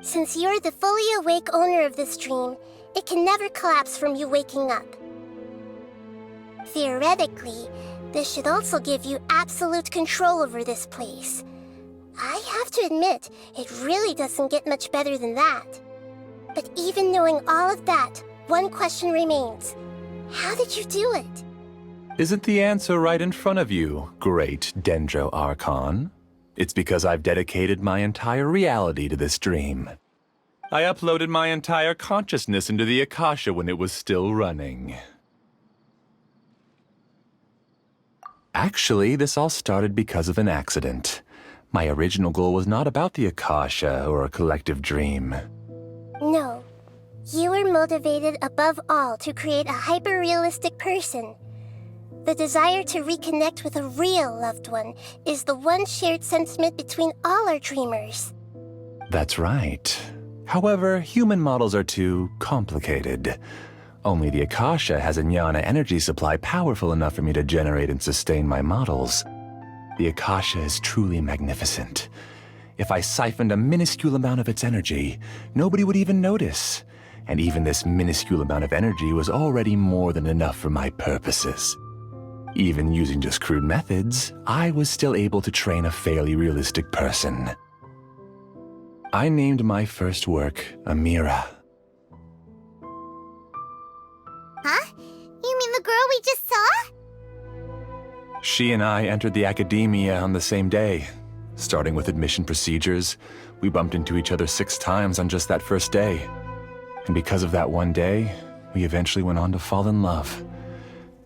Since you're the fully awake owner of this dream, it can never collapse from you waking up. Theoretically, this should also give you absolute control over this place. I have to admit, it really doesn't get much better than that. But even knowing all of that, one question remains. How did you do it? Isn't the answer right in front of you, great Dendro Archon? It's because I've dedicated my entire reality to this dream. I uploaded my entire consciousness into the Akasha when it was still running. Actually, this all started because of an accident. My original goal was not about the Akasha or a collective dream. No. You were motivated above all to create a hyper-realistic person. The desire to reconnect with a real loved one is the one shared sentiment between all our dreamers. That's right. However, human models are too complicated. Only the Akasha has a jnana energy supply powerful enough for me to generate and sustain my models. The Akasha is truly magnificent. If I siphoned a minuscule amount of its energy, nobody would even notice. And even this minuscule amount of energy was already more than enough for my purposes. Even using just crude methods, I was still able to train a fairly realistic person. I named my first work Amira. Huh? You mean the girl we just saw? She and I entered the academia on the same day. Starting with admission procedures, we bumped into each other 6 times on just that first day. And because of that one day, we eventually went on to fall in love.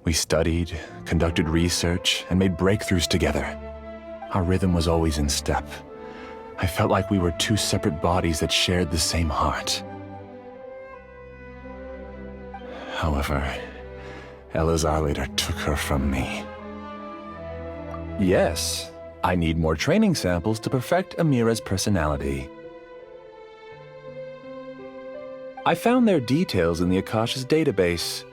We studied, conducted research, and made breakthroughs together. Our rhythm was always in step. I felt like we were 2 separate bodies that shared the same heart. However, Elazar later took her from me. Yes, I need more training samples to perfect Amira's personality. I found their details in the Akasha's database.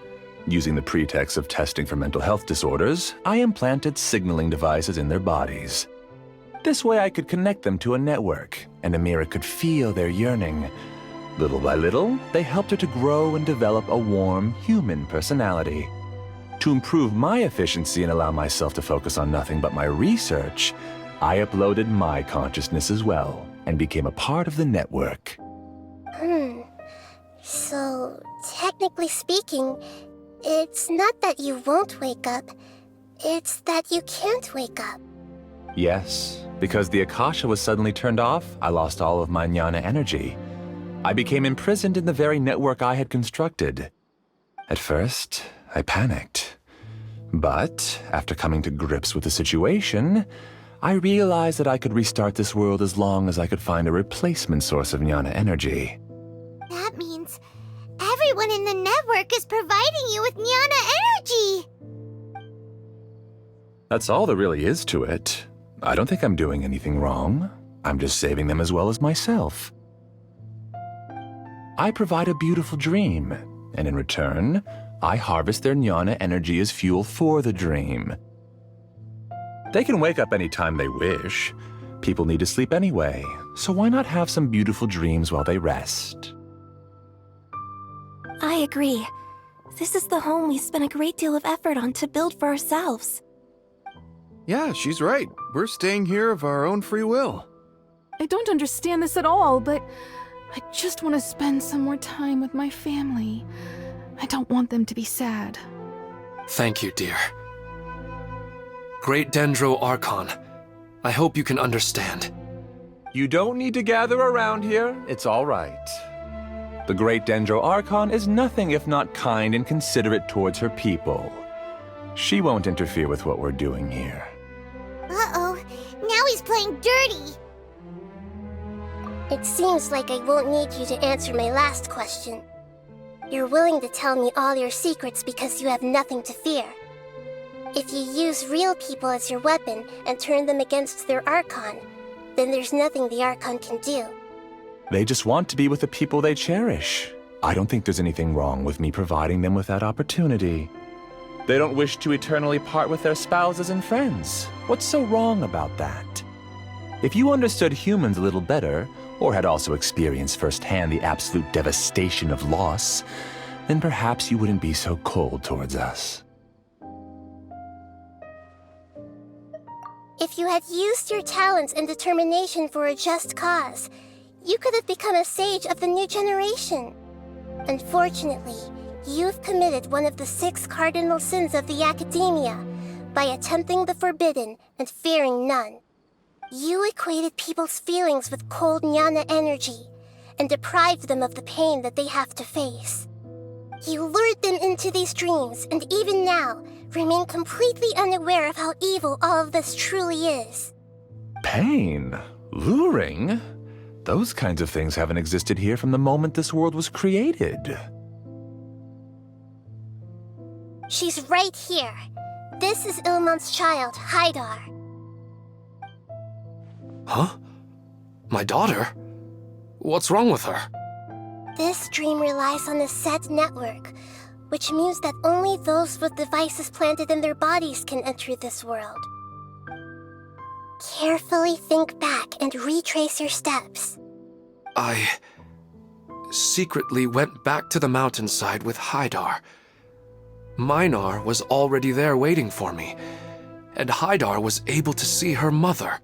Using the pretext of testing for mental health disorders, I implanted signaling devices in their bodies. This way I could connect them to a network, and Amira could feel their yearning. Little by little, they helped her to grow and develop a warm, human personality. To improve my efficiency and allow myself to focus on nothing but my research, I uploaded my consciousness as well, and became a part of the network. So, technically speaking, it's not that you won't wake up, it's that you can't wake up. Yes, because the Akasha was suddenly turned off, I lost all of my jnana energy. I became imprisoned in the very network I had constructed. At first, I panicked. But, after coming to grips with the situation, I realized that I could restart this world as long as I could find a replacement source of jnana energy. That means everyone in the network is providing you with jnana energy! That's all there really is to it. I don't think I'm doing anything wrong. I'm just saving them as well as myself. I provide a beautiful dream, and in return, I harvest their jnana energy as fuel for the dream. They can wake up any time they wish. People need to sleep anyway, so why not have some beautiful dreams while they rest? I agree. This is the home we spent a great deal of effort on to build for ourselves. Yeah, she's right. We're staying here of our own free will. I don't understand this at all, but I just want to spend some more time with my family. I don't want them to be sad. Thank you, dear. Great Dendro Archon, I hope you can understand. You don't need to gather around here. It's all right. The Great Dendro Archon is nothing if not kind and considerate towards her people. She won't interfere with what we're doing here. Uh-oh, now he's playing dirty! It seems like I won't need you to answer my last question. You're willing to tell me all your secrets because you have nothing to fear. If you use real people as your weapon and turn them against their Archon, then there's nothing the Archon can do. They just want to be with the people they cherish. I don't think there's anything wrong with me providing them with that opportunity. They don't wish to eternally part with their spouses and friends. What's so wrong about that? If you understood humans a little better, or had also experienced firsthand the absolute devastation of loss, then perhaps you wouldn't be so cold towards us. If you had used your talents and determination for a just cause, you could have become a sage of the new generation. Unfortunately, you've committed one of the 6 cardinal sins of the Academia by attempting the forbidden and fearing none. You equated people's feelings with cold jnana energy and deprived them of the pain that they have to face. You lured them into these dreams and even now remain completely unaware of how evil all of this truly is. Pain? Luring? Those kinds of things haven't existed here from the moment this world was created. She's right here. This is Ilmon's child, Haidar. Huh? My daughter? What's wrong with her? This dream relies on a set network, which means that only those with devices planted in their bodies can enter this world. Carefully think back and retrace your steps. I secretly went back to the mountainside with Haidar. Minar was already there waiting for me, and Haidar was able to see her mother.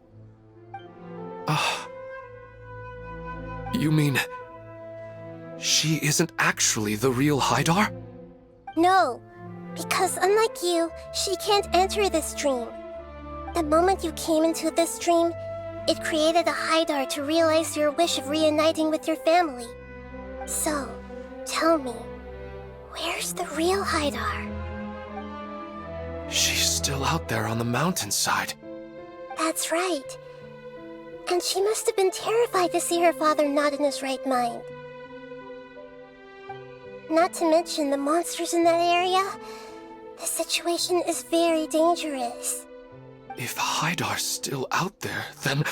You mean she isn't actually the real Haidar? No, because unlike you, she can't enter this dream. The moment you came into this dream, it created a Haidar to realize your wish of reuniting with your family. So, tell me, where's the real Haidar? She's still out there on the mountainside. That's right. And she must have been terrified to see her father not in his right mind. Not to mention the monsters in that area. The situation is very dangerous. If Haidar's still out there, then...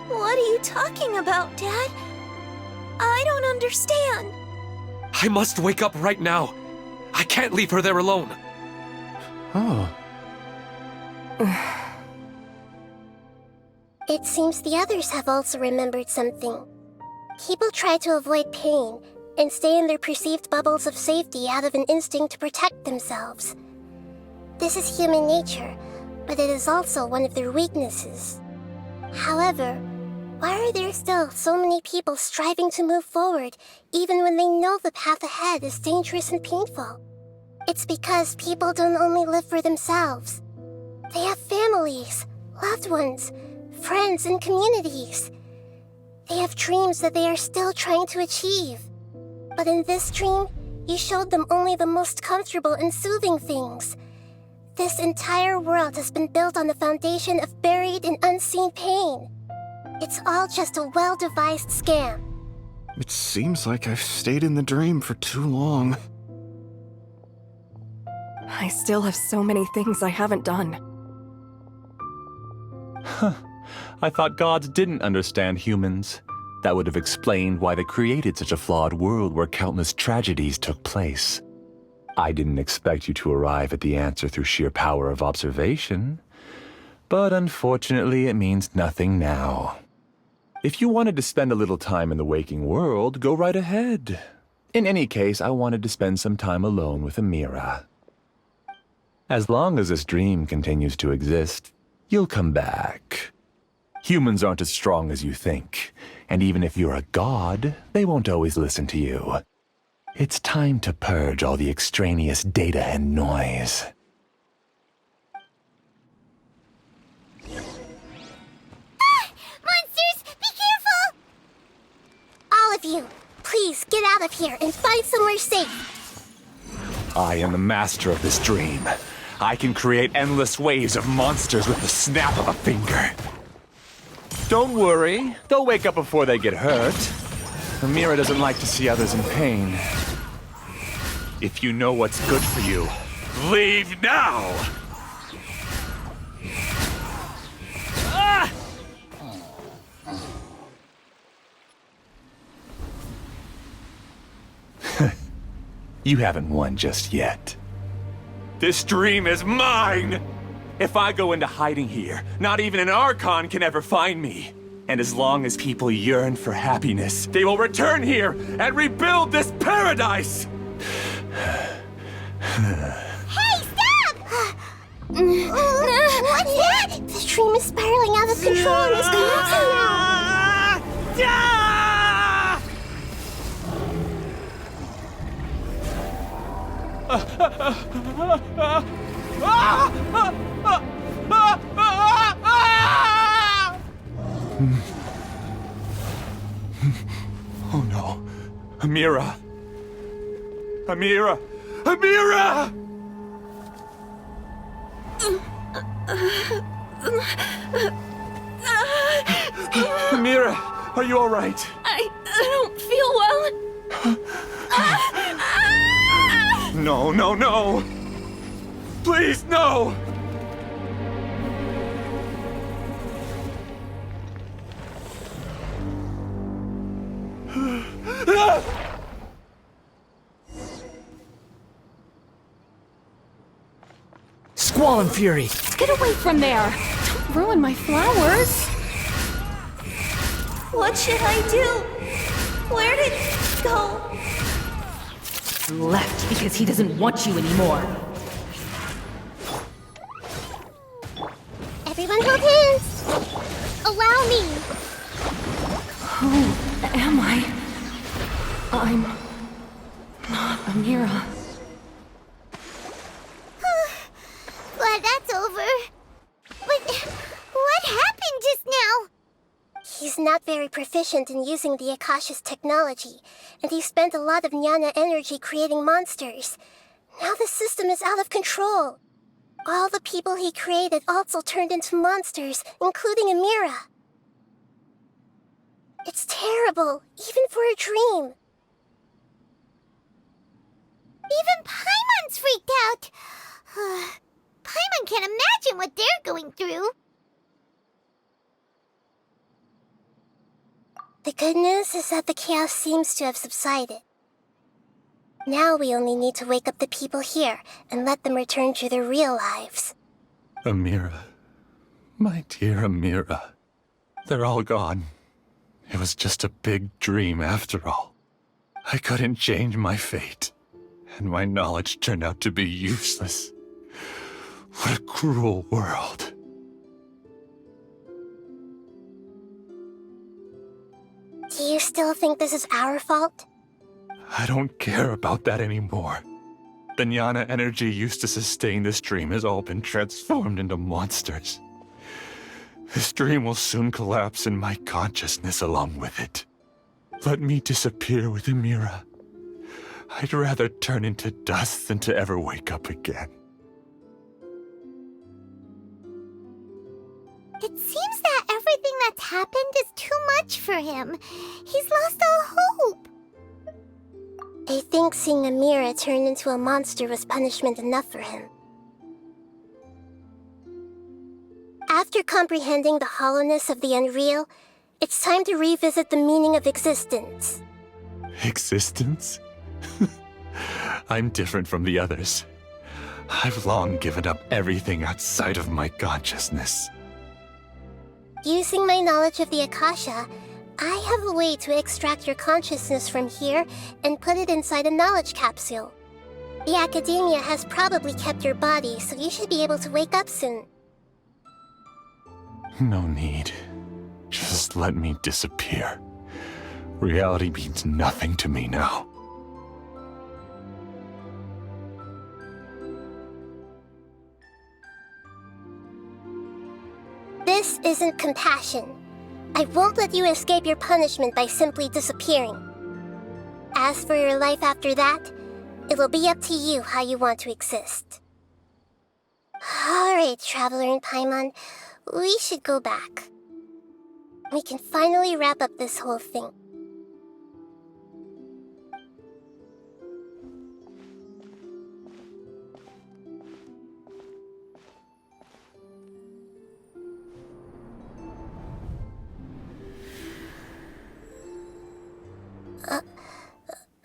What are you talking about, Dad? I don't understand. I must wake up right now. I can't leave her there alone. Oh. It seems the others have also remembered something. People try to avoid pain and stay in their perceived bubbles of safety out of an instinct to protect themselves. This is human nature, but it is also one of their weaknesses. However, why are there still so many people striving to move forward even when they know the path ahead is dangerous and painful? It's because people don't only live for themselves. They have families families, loved ones, friends, and communities. They have dreams that they are still trying to achieve. But in this dream, you showed them only the most comfortable and soothing things. This entire world has been built on the foundation of buried and unseen pain. It's all just a well-devised scam. It seems like I've stayed in the dream for too long. I still have so many things I haven't done. Huh. I thought gods didn't understand humans. That would have explained why they created such a flawed world where countless tragedies took place. I didn't expect you to arrive at the answer through sheer power of observation. But unfortunately, it means nothing now. If you wanted to spend a little time in the waking world, go right ahead. In any case, I wanted to spend some time alone with Amira. As long as this dream continues to exist, you'll come back. Humans aren't as strong as you think, and even if you're a god, they won't always listen to you. It's time to purge all the extraneous data and noise. Monsters, be careful! All of you, please get out of here and find somewhere safe. I am the master of this dream. I can create endless waves of monsters with the snap of a finger. Don't worry, they'll wake up before they get hurt. Amira doesn't like to see others in pain. If you know what's good for you, leave now! Ah! You haven't won just yet. This dream is mine! If I go into hiding here, not even an Archon can ever find me. And as long as people yearn for happiness, they will return here and rebuild this paradise! Hey, stop! What's that? This dream is spiraling out of control and is collapsing now. Oh no. Amira! Amira! Amira! Amira, are you all right? I don't feel well. No, no, no! Please, no! Squall and Fury! Get away from there! Don't ruin my flowers! What should I do? Where did he go? Left because he doesn't want you anymore. Everyone hold hands. Allow me. Who am I? I'm not Amira. Glad that's over. But what happened just now? He's not very proficient in using the Akasha's technology, and he spent a lot of jnana energy creating monsters. Now the system is out of control. All the people he created also turned into monsters, including Amira. It's terrible, even for a dream. Even Paimon's freaked out. Paimon can't imagine what they're going through. The good news is that the chaos seems to have subsided. Now we only need to wake up the people here and let them return to their real lives. Amira. My dear Amira. They're all gone. It was just a big dream after all. I couldn't change my fate, and my knowledge turned out to be useless. What a cruel world. Do you still think this is our fault? I don't care about that anymore. The jnana energy used to sustain this dream has all been transformed into monsters. This dream will soon collapse and my consciousness along with it. Let me disappear with Amira. I'd rather turn into dust than to ever wake up again. It seems that everything that's happened is too much for him. He's lost all hope. I think seeing Amira turn into a monster was punishment enough for him. After comprehending the hollowness of the unreal, it's time to revisit the meaning of existence. Existence? I'm different from the others. I've long given up everything outside of my consciousness. Using my knowledge of the Akasha, I have a way to extract your consciousness from here and put it inside a knowledge capsule. The Academia has probably kept your body, so you should be able to wake up soon. No need. Just let me disappear. Reality means nothing to me now. This isn't compassion. I won't let you escape your punishment by simply disappearing. As for your life after that, it'll be up to you how you want to exist. Alright, Traveler and Paimon, we should go back. We can finally wrap up this whole thing.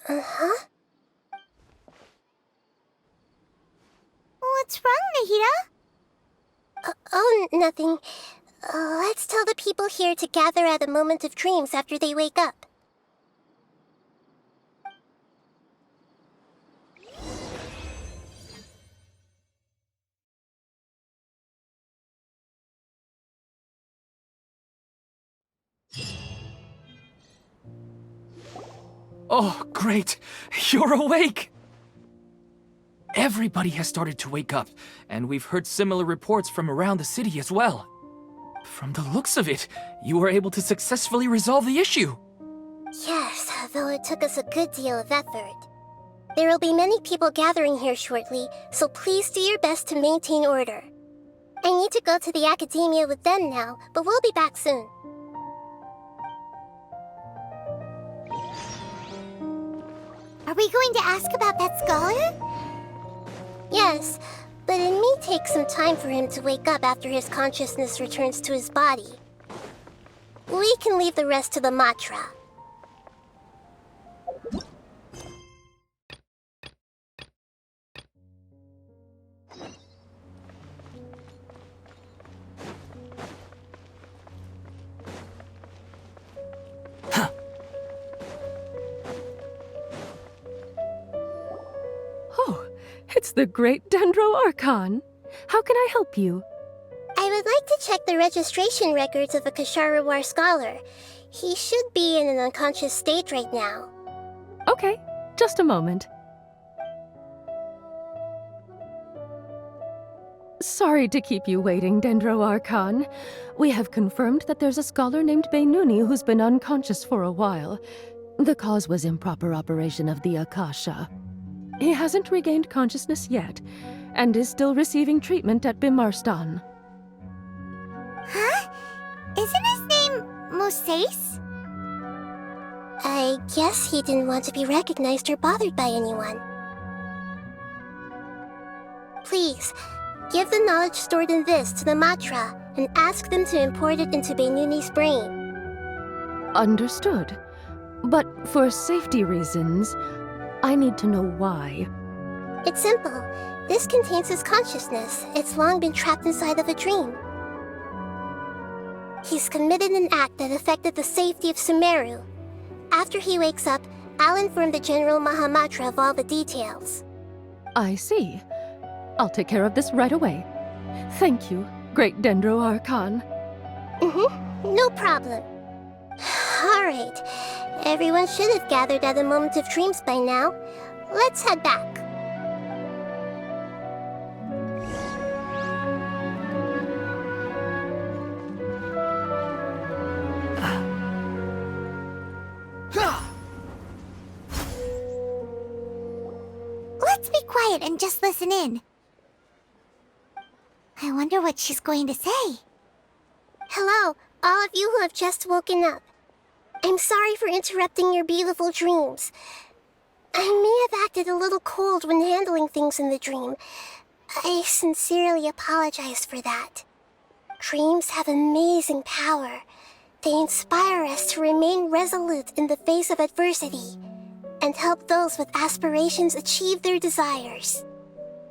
Uh-huh? What's wrong, Nahida? Oh, nothing. Let's tell the people here to gather at a moment of dreams after they wake up. Oh, great! You're awake! Everybody has started to wake up, and we've heard similar reports from around the city as well. From the looks of it, you were able to successfully resolve the issue. Yes, though it took us a good deal of effort. There will be many people gathering here shortly, so please do your best to maintain order. I need to go to the Academia with them now, but we'll be back soon. Are we going to ask about that scholar? Yes, but it may take some time for him to wake up after his consciousness returns to his body. We can leave the rest to the Matra. It's the great Dendro Archon. How can I help you? I would like to check the registration records of a Kasharawar scholar. He should be in an unconscious state right now. Okay, just a moment. Sorry to keep you waiting, Dendro Archon. We have confirmed that there's a scholar named Beinuni who's been unconscious for a while. The cause was improper operation of the Akasha. He hasn't regained consciousness yet, and is still receiving treatment at Bimarstan. Huh? Isn't his name Moses? I guess he didn't want to be recognized or bothered by anyone. Please, give the knowledge stored in this to the Matra and ask them to import it into Beinuni's brain. Understood. But for safety reasons, I need to know why. It's simple. This contains his consciousness. It's long been trapped inside of a dream. He's committed an act that affected the safety of Sumeru. After he wakes up, I'll inform the General Mahamatra of all the details. I see. I'll take care of this right away. Thank you, great Dendro Archon. No problem. Alright. Everyone should have gathered at a moment of dreams by now. Let's head back. quiet and just listen in. I wonder what she's going to say. Hello, all of you who have just woken up. I'm sorry for interrupting your beautiful dreams. I may have acted a little cold when handling things in the dream. I sincerely apologize for that. Dreams have amazing power. They inspire us to remain resolute in the face of adversity and help those with aspirations achieve their desires.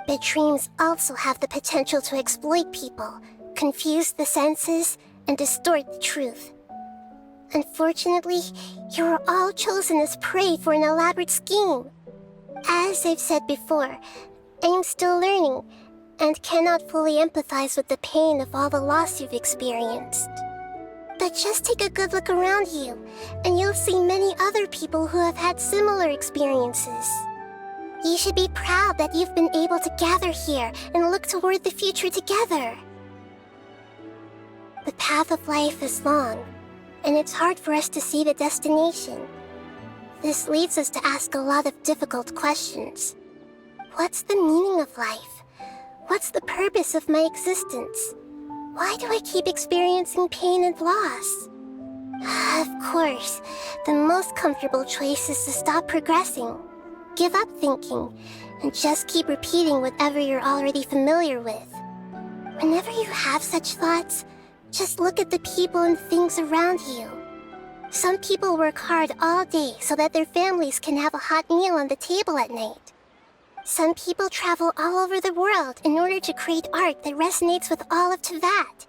But dreams also have the potential to exploit people, confuse the senses, and distort the truth. Unfortunately, you are all chosen as prey for an elaborate scheme. As I've said before, I am still learning and cannot fully empathize with the pain of all the loss you've experienced. But just take a good look around you, and you'll see many other people who have had similar experiences. You should be proud that you've been able to gather here and look toward the future together. The path of life is long, and it's hard for us to see the destination. This leads us to ask a lot of difficult questions. What's the meaning of life? What's the purpose of my existence? Why do I keep experiencing pain and loss? Of course, the most comfortable choice is to stop progressing, give up thinking, and just keep repeating whatever you're already familiar with. Whenever you have such thoughts, just look at the people and things around you. Some people work hard all day so that their families can have a hot meal on the table at night. Some people travel all over the world in order to create art that resonates with all of Teyvat.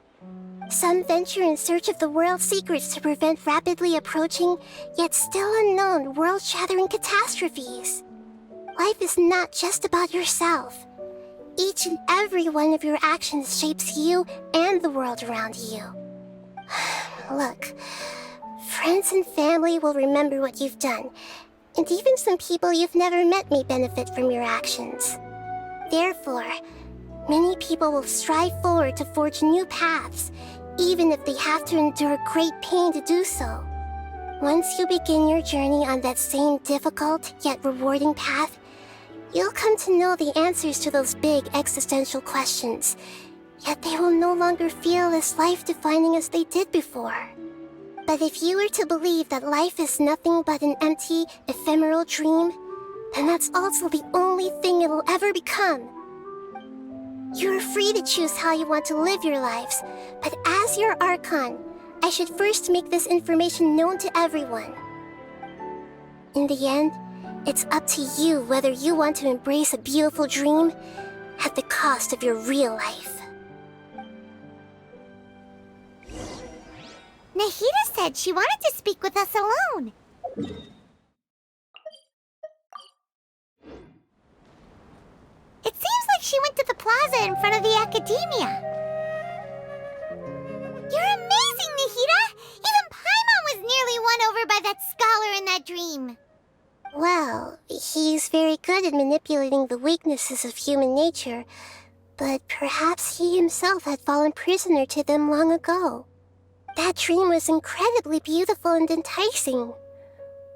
Some venture in search of the world's secrets to prevent rapidly approaching, yet still unknown, world-shattering catastrophes. Life is not just about yourself. Each and every one of your actions shapes you and the world around you. Look, friends and family will remember what you've done, and even some people you've never met may benefit from your actions. Therefore, many people will strive forward to forge new paths, even if they have to endure great pain to do so. Once you begin your journey on that same difficult yet rewarding path, you'll come to know the answers to those big existential questions, yet they will no longer feel as life-defining as they did before. But if you were to believe that life is nothing but an empty, ephemeral dream, then that's also the only thing it'll ever become. You're free to choose how you want to live your lives, but as your Archon, I should first make this information known to everyone. In the end, it's up to you whether you want to embrace a beautiful dream at the cost of your real life. Nahida said she wanted to speak with us alone. It seems like she went to the plaza in front of the academia. You're amazing, Nahida! Even Paimon was nearly won over by that scholar in that dream. Well, he's very good at manipulating the weaknesses of human nature, but perhaps he himself had fallen prisoner to them long ago. That dream was incredibly beautiful and enticing.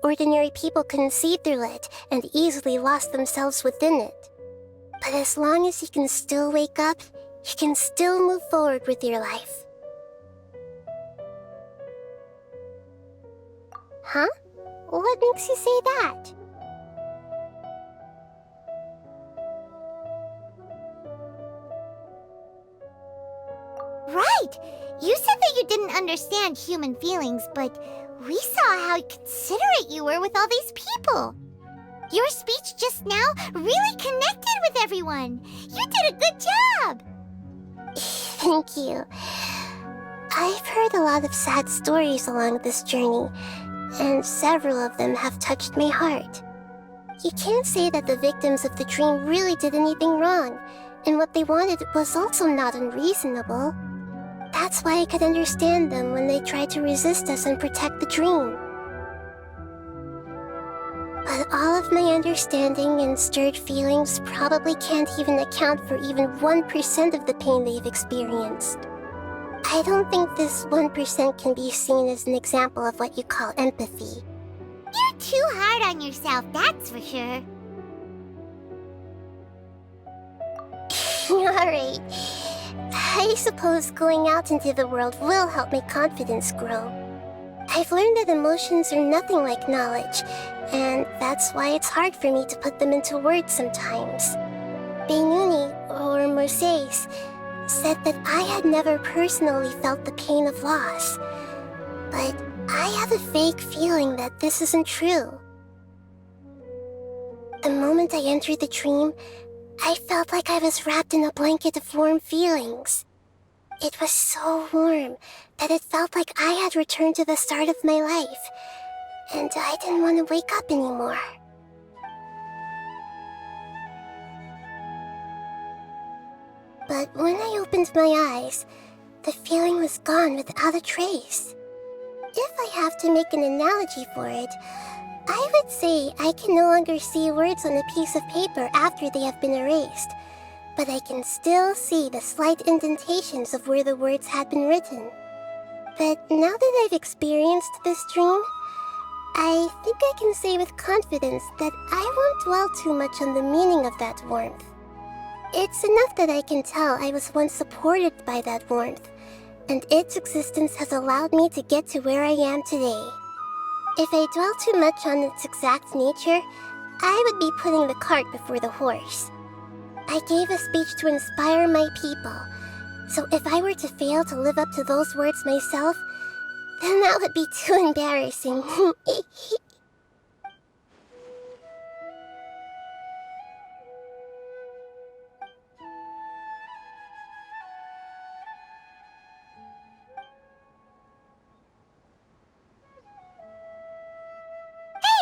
Ordinary people couldn't see through it and easily lost themselves within it. But as long as you can still wake up, you can still move forward with your life. Huh? What makes you say that? Right! You said that you didn't understand human feelings, but we saw how considerate you were with all these people. Your speech just now really connected with everyone. You did a good job! Thank you. I've heard a lot of sad stories along this journey, and several of them have touched my heart. You can't say that the victims of the dream really did anything wrong, and what they wanted was also not unreasonable. That's why I could understand them when they tried to resist us and protect the dream. But all of my understanding and stirred feelings probably can't even account for even 1% of the pain they've experienced. I don't think this 1% can be seen as an example of what you call empathy. You're too hard on yourself, that's for sure. Alright. I suppose going out into the world will help my confidence grow. I've learned that emotions are nothing like knowledge, and that's why it's hard for me to put them into words sometimes. Beinuni, or Mercedes, said that I had never personally felt the pain of loss. But I have a vague feeling that this isn't true. The moment I entered the dream, I felt like I was wrapped in a blanket of warm feelings. It was so warm that it felt like I had returned to the start of my life, and I didn't want to wake up anymore. But when I opened my eyes, the feeling was gone without a trace. If I have to make an analogy for it, I would say I can no longer see words on a piece of paper after they have been erased, but I can still see the slight indentations of where the words had been written. But now that I've experienced this dream, I think I can say with confidence that I won't dwell too much on the meaning of that warmth. It's enough that I can tell I was once supported by that warmth, and its existence has allowed me to get to where I am today. If I dwell too much on its exact nature, I would be putting the cart before the horse. I gave a speech to inspire my people, so if I were to fail to live up to those words myself, then that would be too embarrassing.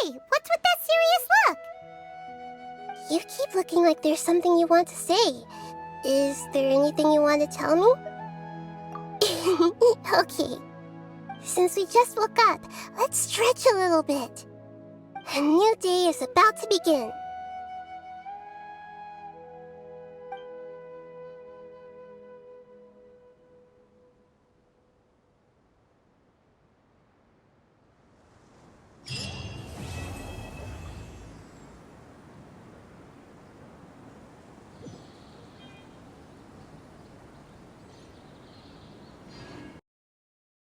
Hey, what's with that serious look? You keep looking like there's something you want to say. Is there anything you want to tell me? Okay. Since we just woke up, let's stretch a little bit. A new day is about to begin.